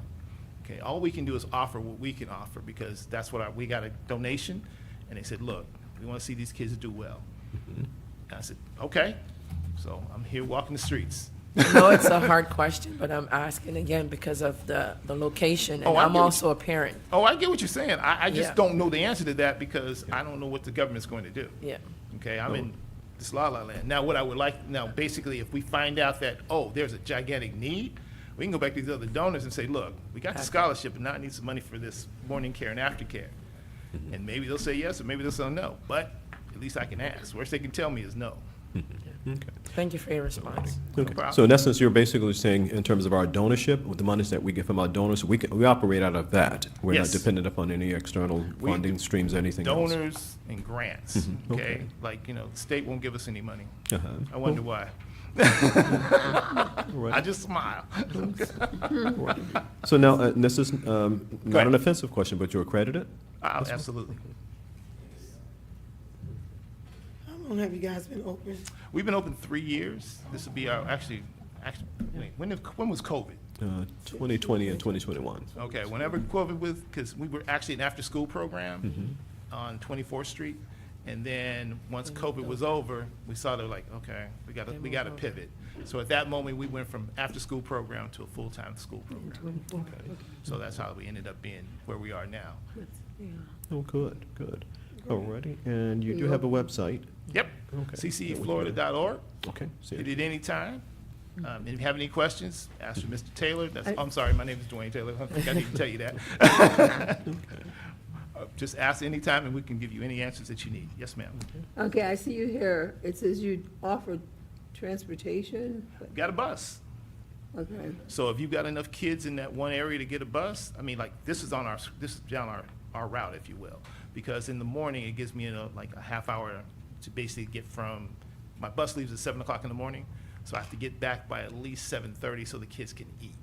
Okay, all we can do is offer what we can offer, because that's what we got a donation, and they said, look, we want to see these kids do well. And I said, okay, so I'm here walking the streets. I know it's a hard question, but I'm asking again because of the location, Oh, and I I'm get what also a parent. Oh, I get what you're saying. I just Yeah. don't know the answer to that, because I don't know what the government's going to do. Yeah. Okay, I'm in this la-la land. Now, what I would like, basically, if we find out that, there's a gigantic need, we can go back to these other donors and say, look, we got the scholarship, and now I need some money for this morning care and aftercare. And maybe they'll say yes, or maybe they'll say no, but at least I can ask. Worst they can tell me is no. Thank you for your response. Okay. problem. So in essence, you're basically saying, in terms of our donorship, with the monies that we get from our donors, we operate out of that. We're not Yes. dependent upon any external We- funding streams, anything else. Donors and grants, Mhm, okay. okay? Like, the state won't give us any money. Uh-huh. I wonder why. Right. I just smile. So now, this is not ahead. an offensive question, but you're accredited? Absolutely. How long have you guys been open? We've been open 3 years. This will be our, actually, wait, when was COVID? 2020 and 2021. Okay, whenever COVID was, because we were actually an after-school program Mhm. on 24th Street. And then, once COVID was over, we saw they're like, okay, we gotta pivot. So at that moment, we went from after-school program to a full-time school program. So that's how we ended up being where we are now. Oh, good, good. Alrighty, and you do have a website? Yep, Okay. cceflorida.org. Okay. see Hit it. it anytime. If you have any questions, ask for Mr. Taylor. I'm sorry, my name is Dwayne Taylor. I think I need to tell you that. Just ask anytime and we can give you any answers that you need. Yes, ma'am. Okay, I see you here. It says you offer transportation. Got a bus. Okay. So if you've got enough kids in that one area to get a bus, I mean, like, this is down our route, if you will. Because in the morning, it gives me like a half hour to basically get from, my bus leaves at 7 o'clock in the morning, so I have to get back by at least 7:30 so the kids can eat.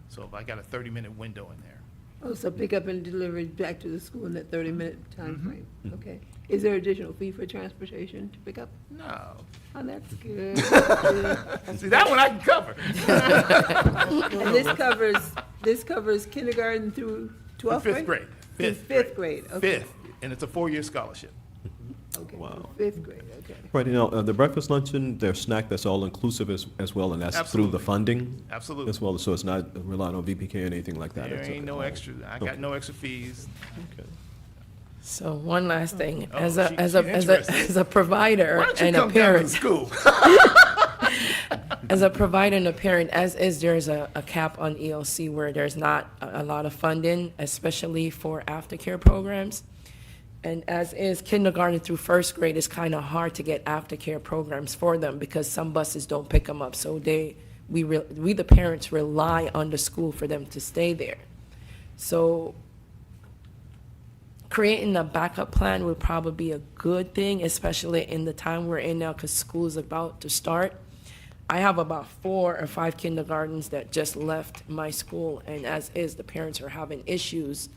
So if I got a 30-minute window in there. Oh, so pick up and deliver back to the school in that 30-minute time frame. Okay. Is there additional fee for transportation to pick up? No. Oh, that's good. See, that one I can cover. And this covers kindergarten through 12th grade? Fifth grade. Through fifth grade, okay. Fifth, and it's a 4-year scholarship. Okay, Wow. fifth grade, okay. Right, the breakfast, luncheon, their snack, that's all inclusive as well, and that's through the Absolutely. funding? Absolutely. As well, so it's not relying on VPK or anything like that? There It's ain't no all- extra, I got no extra fees. Okay. So one last thing, Oh, as a, she- as a, she's as a, interested. as a provider Why don't you and a come down to parent, school? as a provider and a parent, as is, there's a cap on ELC where there's not a lot of funding, especially for aftercare programs. And as is, kindergarten through first grade is kind of hard to get aftercare programs for them because some buses don't pick them up. So we the parents rely on the school for them to stay there. So creating a backup plan would probably be a good thing, especially in the time we're in now because school is about to start. I have about 4 or 5 kindergartens that just left my school, and as is, the parents are having issues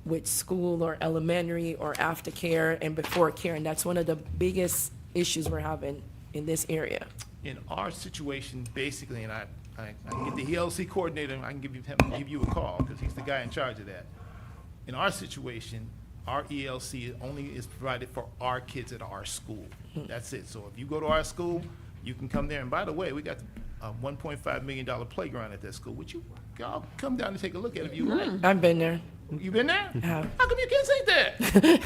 with school or elementary or aftercare and before care, and that's one of the biggest issues we're having in this area. In our situation, basically, and I can get the ELC coordinator, and I can give you a call, because he's the guy in charge of that. In our situation, our ELC only is provided for our kids at our school. That's it. So if you go to our school, you can come there, and by the way, we got a $1.5 million playground at that school, which y'all come down and take a look at if you like. I've been there. You been there? I have. How come your kids ain't there?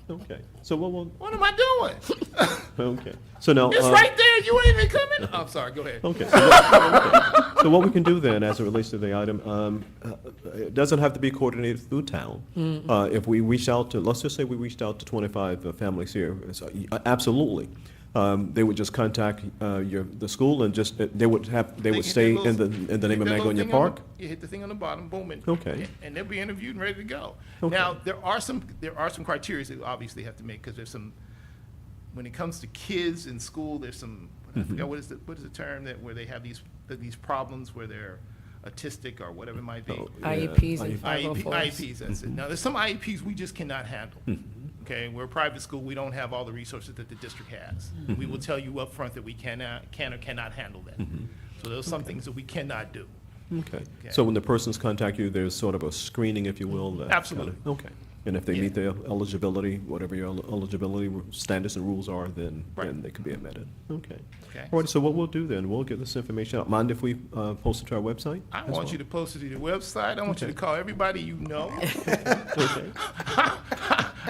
Okay, so we'll, What am I doing? okay, so now. It's right there, you ain't even coming? I'm sorry, go ahead. Okay, so what we can do then, as it relates to the item, it doesn't have to be coordinated through town. If we reach out to, let's just say we reached out to 25 families here, so, absolutely. They would just contact the school and just, they would hit stay that in the little- name of hit that little Mangonia thing on Park? You hit the thing on the bottom, boom, and. Okay. And they'll be interviewed and ready to go. Okay. Now, there are some criteria that we obviously have to make, because there's some, when it comes to kids in school, there's some, I forgot what is the term where they have these problems where they're autistic or whatever it might be. Oh, yeah. IEPs and IEP 504s. IEPs, that's it. Now, there's some IEPs we just cannot handle. Okay, we're a private school, we don't have all the resources that the district has. We will tell you up front that we can or cannot handle that. So there's some things that we cannot do. Okay, so when the persons contact you, there's sort of a screening, if you will? that Absolutely. kinda- Okay, and if they meet their eligibility, whatever your eligibility standards and rules are, then they can be admitted. Okay. Okay. All right, so what we'll do then, we'll get this information out. Mind if we post it to our website? I as want well? you to post it to your website. I want you to call everybody you know. Okay.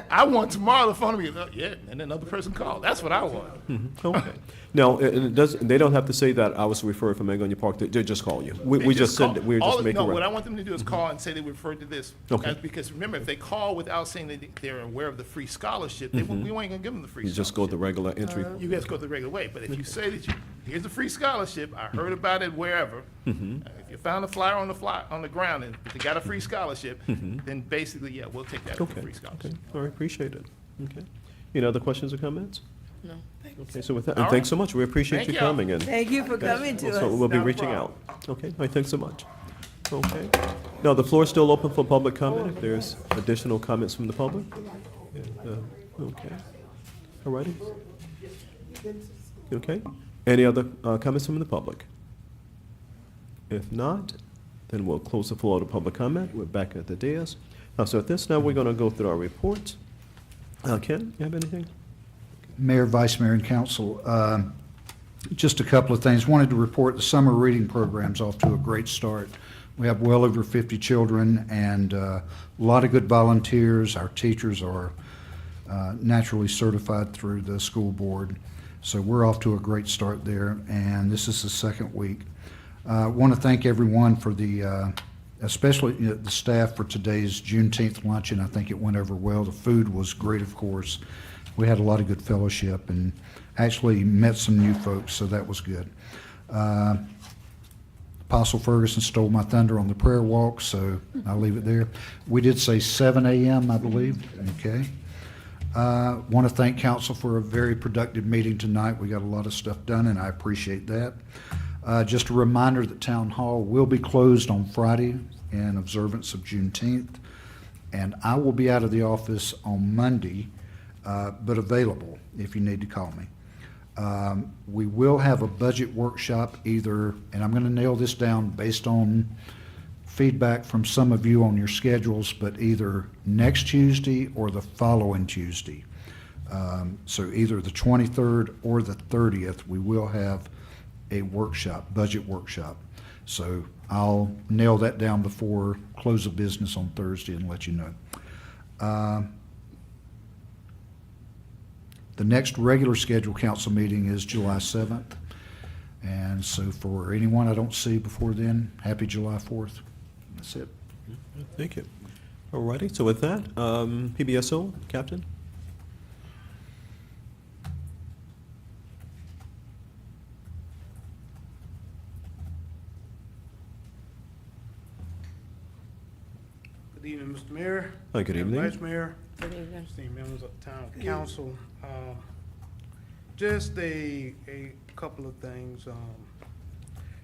I want tomorrow to phone me, yeah, and another person called. That's what I want. Okay. Now, they don't have to say that I was referred from Mangonia Park, they just call you. They We just call- send, we're all- just making. No, what I want them to do is call and say they referred to this. Okay. Because remember, if they call without saying that they're aware of the free scholarship, we ain't gonna give them the free You scholarship. just go the regular entry. You guys go the regular way, but if you say that here's a free scholarship, I heard about it wherever. If you found a flyer on the ground and they got a free scholarship, then basically, yeah, we'll take that as a Okay, free okay, scholarship. all right, appreciate it. Okay. Any other questions or comments? No. Okay, so with that, All and thanks right. so much, we appreciate Thank you y'all. coming in. Thank you for coming to us. So we'll be Not a reaching out. problem. Okay, all right, thanks so much. Okay. Now, the floor is still open for public comment, if there's additional comments from the public. Okay. All righty. Okay. Any other comments from the public? If not, then we'll close the floor to public comment. We're back at the dais. So at this, now we're going to go through our reports. Ken, you have anything? Mayor, Vice Mayor, and Council, just a couple of things. Wanted to report the summer reading program's off to a great start. We have well over 50 children and a lot of good volunteers. Our teachers are naturally certified through the school board. So we're off to a great start there, and this is the second week. I want to thank everyone for the, especially the staff for today's Juneteenth luncheon. I think it went over well. The food was great, of course. We had a lot of good fellowship and actually met some new folks, so that was good. Apostle Ferguson stole my thunder on the prayer walk, so I'll leave it there. We did say 7 a.m., I believe. Okay. Want to thank council for a very productive meeting tonight. We got a lot of stuff done, and I appreciate that. Just a reminder that Town Hall will be closed on Friday in observance of Juneteenth, and I will be out of the office on Monday, but available if you need to call me. We will have a budget workshop either, and I'm going to nail this down based on feedback from some of you on your schedules, but either next Tuesday or the following Tuesday. So either the 23rd or the 30th, we will have a workshop, budget workshop. So I'll nail that down before close of business on Thursday and let you know. The next regular scheduled council meeting is July 7th. And so for anyone I don't see before then, happy July 4th. That's it. Thank you. All righty, so with that, PBSO, Captain? Good evening, Mr. Mayor. Hi, good evening. Vice Mayor. Good evening. Esteemed members of the Town Council. Just a couple of things.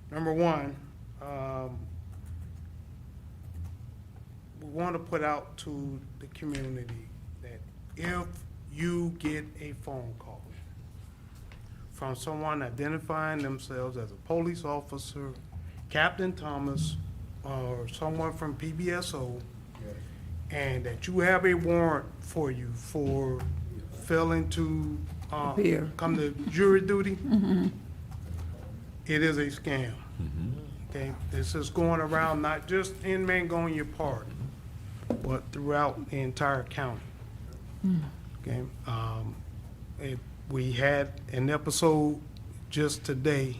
Number one, we want to put out to the community that if you get a phone call from someone identifying themselves as a police officer, Captain Thomas, or someone from PBSO, and that you have a warrant for you for failing to come to jury duty, it is a scam. Okay, this is going around not just in Mangonia Park, but throughout the entire county. Okay, we had an episode just today,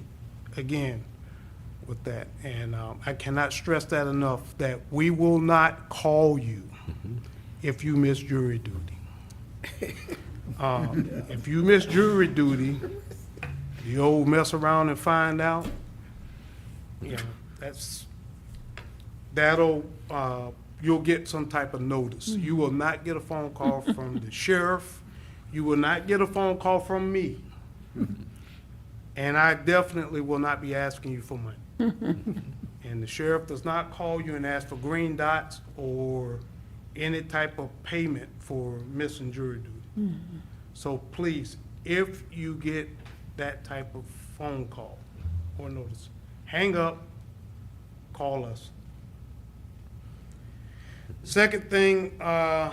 again, with that, and I cannot stress that enough, that we will not call you if you miss jury duty. If you miss jury duty, the old mess around and find out, you know, that'll, you'll get some type of notice. You will not get a phone call from the sheriff. You will not get a phone call from me. And I definitely will not be asking you for money. And the sheriff does not call you and ask for green dots or any type of payment for missing jury duty. So please, if you get that type of phone call or notice, hang up, call us. Second thing, I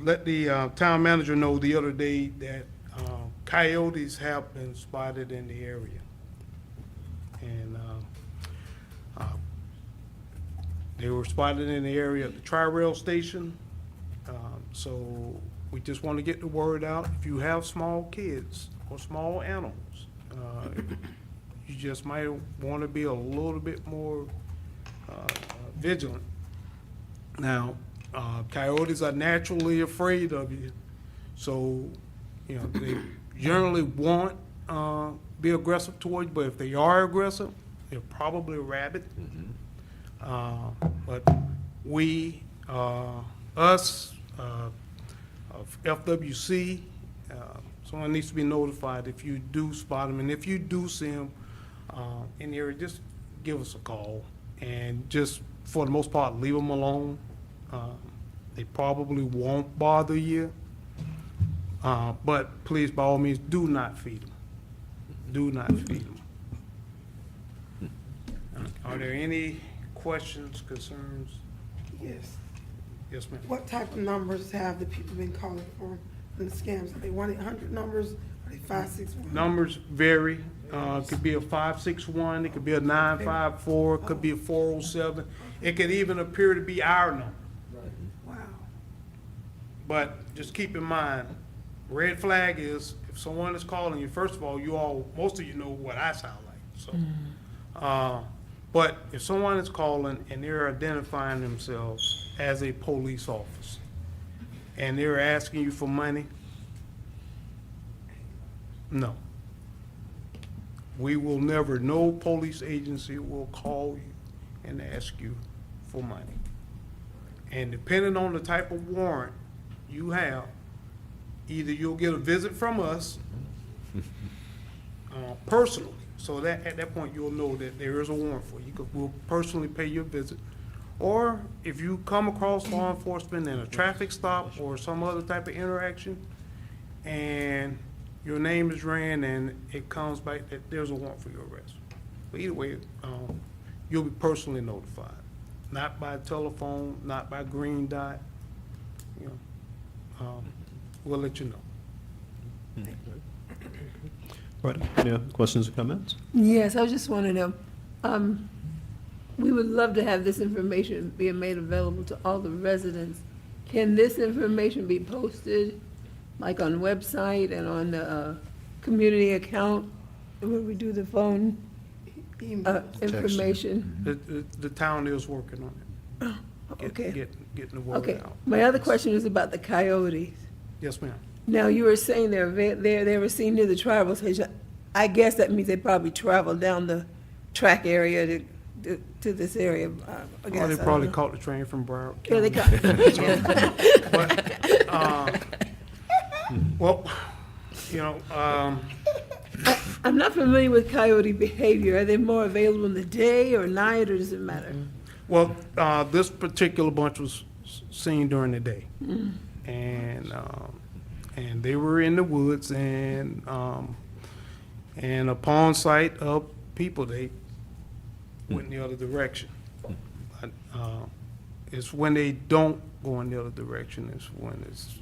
let the town manager know the other day that coyotes have been spotted in the area. And they were spotted in the area at the Tri-Rail station. So we just want to get the word out. If you have small kids or small animals, you just might want to be a little bit more vigilant. Now, coyotes are naturally afraid of you, so you know they generally won't be aggressive towards you. But if they are aggressive, they're probably rabid. But we, us, of FWC, someone needs to be notified if you do spot them, and if you do see them in the area, just give us a call, and just for the most part, leave them alone. They probably won't bother you, but please, by all means, do not feed them. Do not feed them. Are there any questions, concerns? Yes. Yes, ma'am. What type of numbers have the people been calling for in the scams? Are they 1-800 numbers? Are they 561? Numbers vary. It could be a 561, it could be a 954, it could be a 407. It could even appear to be our number. Wow. But just keep in mind, red flag is if someone is calling you, first of all, most of you know what I sound like, so. But if someone is calling and they're identifying themselves as a police officer and they're asking you for money, no. We will never, no police agency will call you and ask you for money. And depending on the type of warrant you have, either you'll get a visit from us personally, so that at that point you'll know that there is a warrant for you. We'll personally pay your visit. Or if you come across law enforcement in a traffic stop or some other type of interaction, and your name is ran and it comes back that there's a warrant for your arrest. But either way, you'll be personally notified, not by telephone, not by green dot. You know, we'll let you know. Right, any other questions or comments? Yes, I just want to know, we would love to have this information being made available to all the residents. Can this information be posted, like on website and on the community account, where we do the phone information? The town is working on it. Okay. Getting the word Okay, out. my other question is about the coyotes. Yes, ma'am. Now, you were saying they were seen near the tribal station. I guess that means they probably travel down the track area to this area, I guess. Or they I don't probably know. caught the train from Broward Yeah, County. they Well, you know, I'm not familiar with coyote behavior. Are they more available in the day or night, or does it matter? well, this particular bunch was seen during the day. And they were in the woods and upon sight of people, they went in the other direction. But, it's when they don't go in the other direction is when it's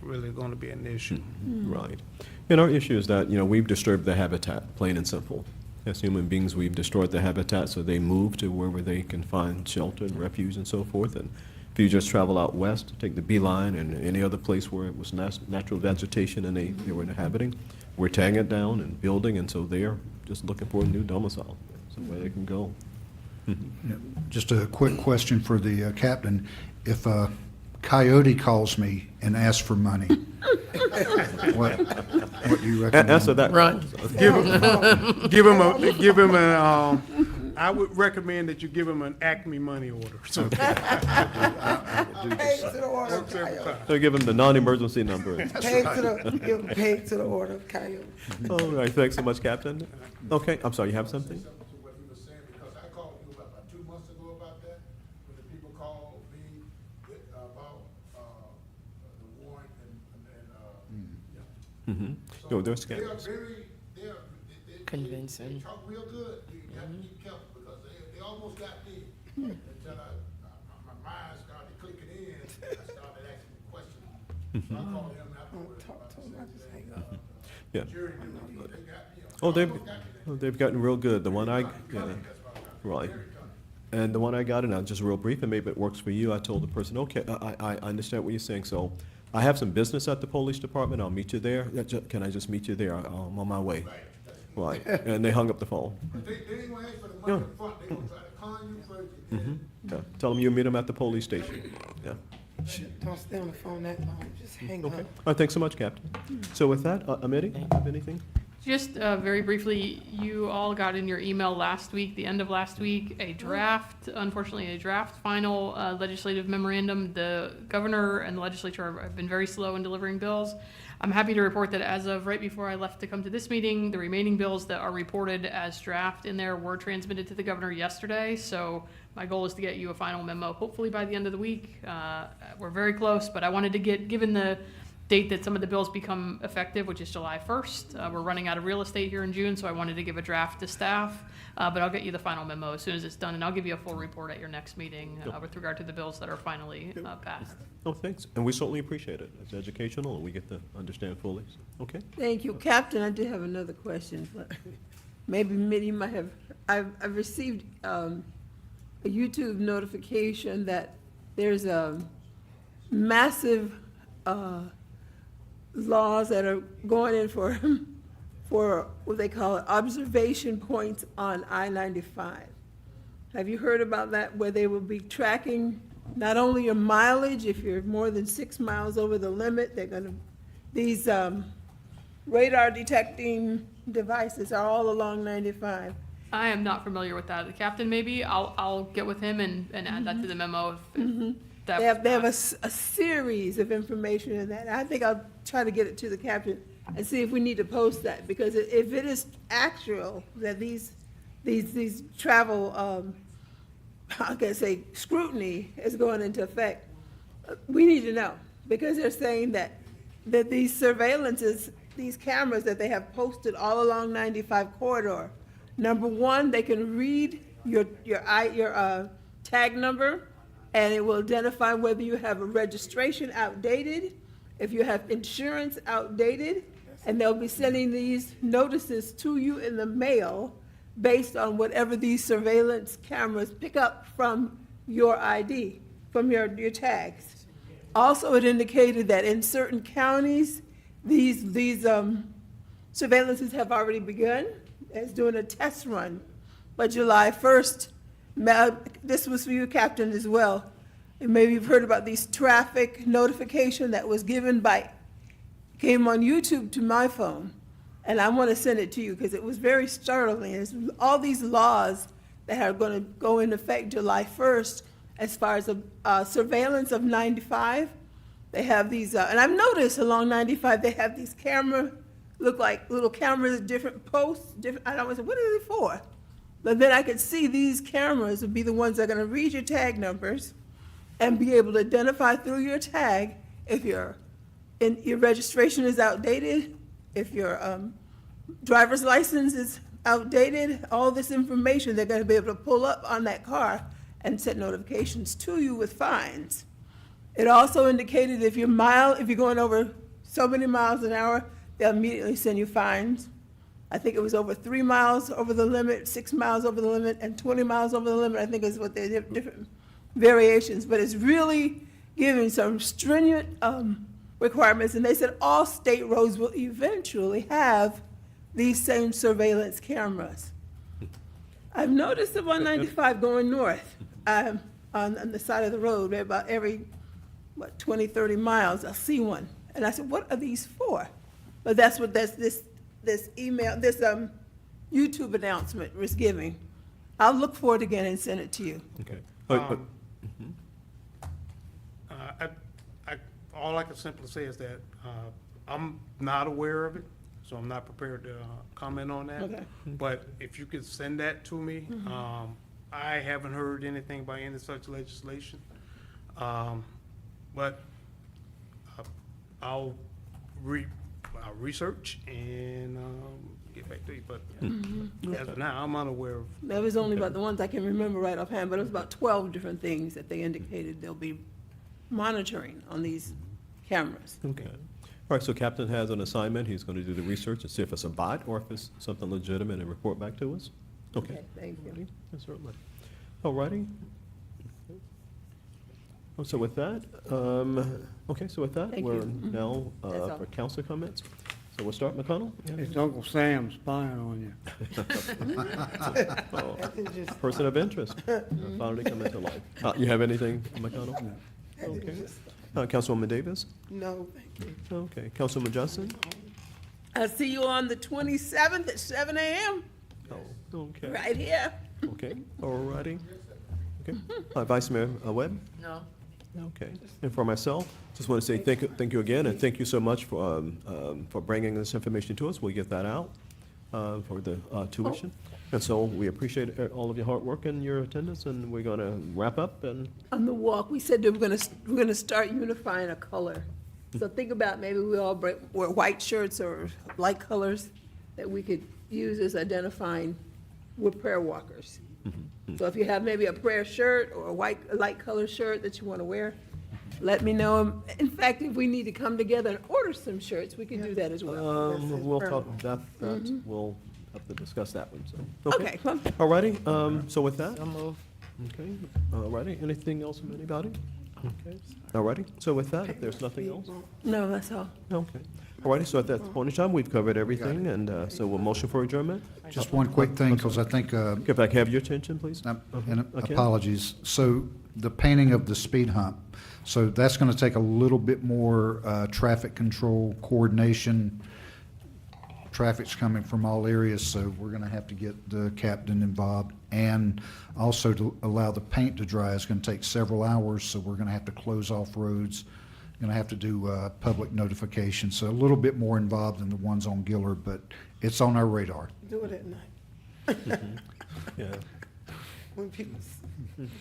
really going to be an issue. Right. And our issue is that, we've disturbed the habitat, plain and simple. As human beings, we've destroyed the habitat, so they move to wherever they can find shelter and refuge and so forth. And if you just travel out west, take the Beeline and any other place where it was natural vegetation and they were inhabiting, we're tearing it down and building, and so they're just looking for a new domicile, somewhere they can go. Just a quick question for the captain. If a coyote calls me and asks for money, what do you recommend? Answer that. Run. Give him a, I would recommend that you give him an Acme money order. So I will do Peg this. to the order of coyote. So give them the non-emergency number. Peg to the, give them peg to the order of coyote. All right, thanks so much, Captain. Okay, I'm sorry, you have something? Something to what he was saying, because I called you about 2 months ago about that, when the people called me about the warrant Mm-hmm. No, they're They are scams. very, they Convincing. talk real good. You got to keep careful, because they almost got me. Until my mind started clicking in, I started asking questions. So I called him afterwards. Talk to him, I just hang up. Yeah. Jury, they got me. Oh, they've, Almost got me there. they've gotten real good. The one right. And the one I got, and I'm just real brief, and maybe it works for you, I told the person, okay, I understand what you're saying, so I have some business at the police department, I'll meet you there. Can I just meet you there? I'm on my way. Right, and they hung up the phone. But they ain't gonna ask for the money up front, they gonna try to con you first, and then Yeah. Tell them you'll meet them at the police station. Yeah. Don't stay on the phone that long, just hang up. Okay. All right, thanks so much, Captain. So with that, Amity, have anything? Just very briefly, you all got in your email last week, the end of last week, a draft, unfortunately, a draft final legislative memorandum. The governor and the legislature have been very slow in delivering bills. I'm happy to report that as of right before I left to come to this meeting, the remaining bills that are reported as draft in there were transmitted to the governor yesterday. So my goal is to get you a final memo, hopefully by the end of the week. We're very close, but I wanted to given the date that some of the bills become effective, which is July 1st. We're running out of real estate here in June, so I wanted to give a draft to staff. But I'll get you the final memo as soon as it's done, and I'll give you a full report at your next meeting with regard to the bills that are finally passed. Oh, thanks. And we certainly appreciate it. It's educational, and we get to understand fully. Okay? Thank you. Captain, I do have another question, but maybe Mitty might have, I've received a YouTube notification that there's massive laws that are going in for, for what they call observation points on I-95. Have you heard about that, where they will be tracking not only your mileage, if you're more than 6 miles over the limit, they're gonna, these radar detecting devices are all along 95. I am not familiar with that. The captain, maybe, I'll get with him and add that to the memo if that They have was a series of information in that. I think I'll try to get it to the captain and see if we need to post that, because if it is actual that these travel, I can say scrutiny is going into effect, we need to know, because they're saying that these surveillances, these cameras that they have posted all along 95 corridor, number one, they can read your tag number, and it will identify whether you have a registration outdated, if you have insurance outdated, and they'll be sending these notices to you in the mail based on whatever these surveillance cameras pick up from your ID, from your tags. Also, it indicated that in certain counties, these surveillances have already begun. It's doing a test run. But July 1st, this was for you, Captain, as well. And maybe you've heard about these traffic notification that was came on YouTube to my phone. And I want to send it to you because it was very startling. It's all these laws that are going to go into effect July 1st as far as surveillance of 95. They have these, and I've noticed along 95, they have these look like little cameras, different posts, I don't know, what are they for? But then I could see these cameras would be the ones that are gonna read your tag numbers and be able to identify through your tag if your registration is outdated, if your driver's license is outdated, all this information they're gonna be able to pull up on that car and send notifications to you with fines. It also indicated if you're going over so many miles an hour, they'll immediately send you fines. I think it was over 3 miles over the limit, 6 miles over the limit, and 20 miles over the limit, I think is what they're different variations. But it's really giving some stringent requirements, and they said all state roads will eventually have these same surveillance cameras. I've noticed them on 95 going north, on the side of the road, about every, 20, 30 miles, I'll see one. And I said, what are these for? But that's what this email, this YouTube announcement was giving. I'll look for it again and send it to you. Okay. All I can simply say is that I'm not aware of it, so I'm not prepared to comment on that. Okay. But if you could send that to me, I haven't heard anything about any such legislation. But I'll research and get back to you, but as of now, I'm unaware of. That was only about the ones I can remember right offhand, but it was about 12 different things that they indicated they'll be monitoring on these cameras. Okay. All right, so Captain has an assignment. He's going to do the research and see if it's a bot or if it's something legitimate and report back to us. Okay. Thank you. Yes, certainly. All righty. Oh, so with that, Thank we're you. now That's all. for council comments. So we'll start, McConnell. It's Uncle Sam spying on you. Oh, person of interest, finally come into life. You have anything, McConnell? Okay. Councilwoman Davis? No, thank you. Okay. Councilwoman Johnson? I'll see you on the 27th at 7 a.m. Oh, okay. right here. Okay, all righty. Okay. Vice Mayor Webb? No. Okay. And for myself, just want to say thank you again, and thank you so much for bringing this information to us. We'll get that out for the tuition. And so we appreciate all of your hard work and your attendance, and we're going to wrap up and. On the walk, we said that we're gonna start unifying a color. So think about maybe we all wear white shirts or light colors that we could use as identifying we're prayer walkers. So if you have maybe a prayer shirt or a light color shirt that you want to wear, let me know. In fact, if we need to come together and order some shirts, we can do that as well. We'll talk about that. We'll have to discuss that one, so. Okay. Well, All righty, so with that. Okay, all righty. Anything else from anybody? Okay. All righty, so with that, if there's nothing else? No, that's all. Okay. All righty, so at that point in time, we've covered everything, and so we'll motion for adjournment? Just one quick thing, because I think, If I can have your attention, please? and Okay. apologies. So the painting of the speed hump, so that's going to take a little bit more traffic control coordination. Traffic's coming from all areas, so we're going to have to get the captain involved. And also to allow the paint to dry is going to take several hours, so we're going to have to close off roads. Going to have to do public notification, so a little bit more involved than the ones on Giller, but it's on our radar. Do it at night. Yeah, When people,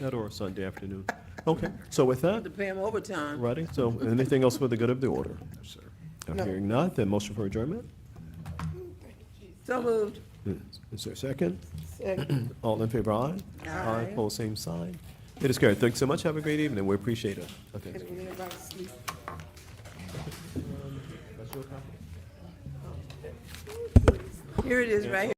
that or Sunday afternoon. Okay, so with that, To pay them overtime. righty, so anything else for the good of the order? No, sir. I'm No. hearing none, then motion for adjournment? So moved. Is there a second? second. All in favor, aye? Aye. Pose same sign. It is carried. Thanks so much. Have a great evening. We appreciate it. Okay. When everybody sleeps. Here it is, right here.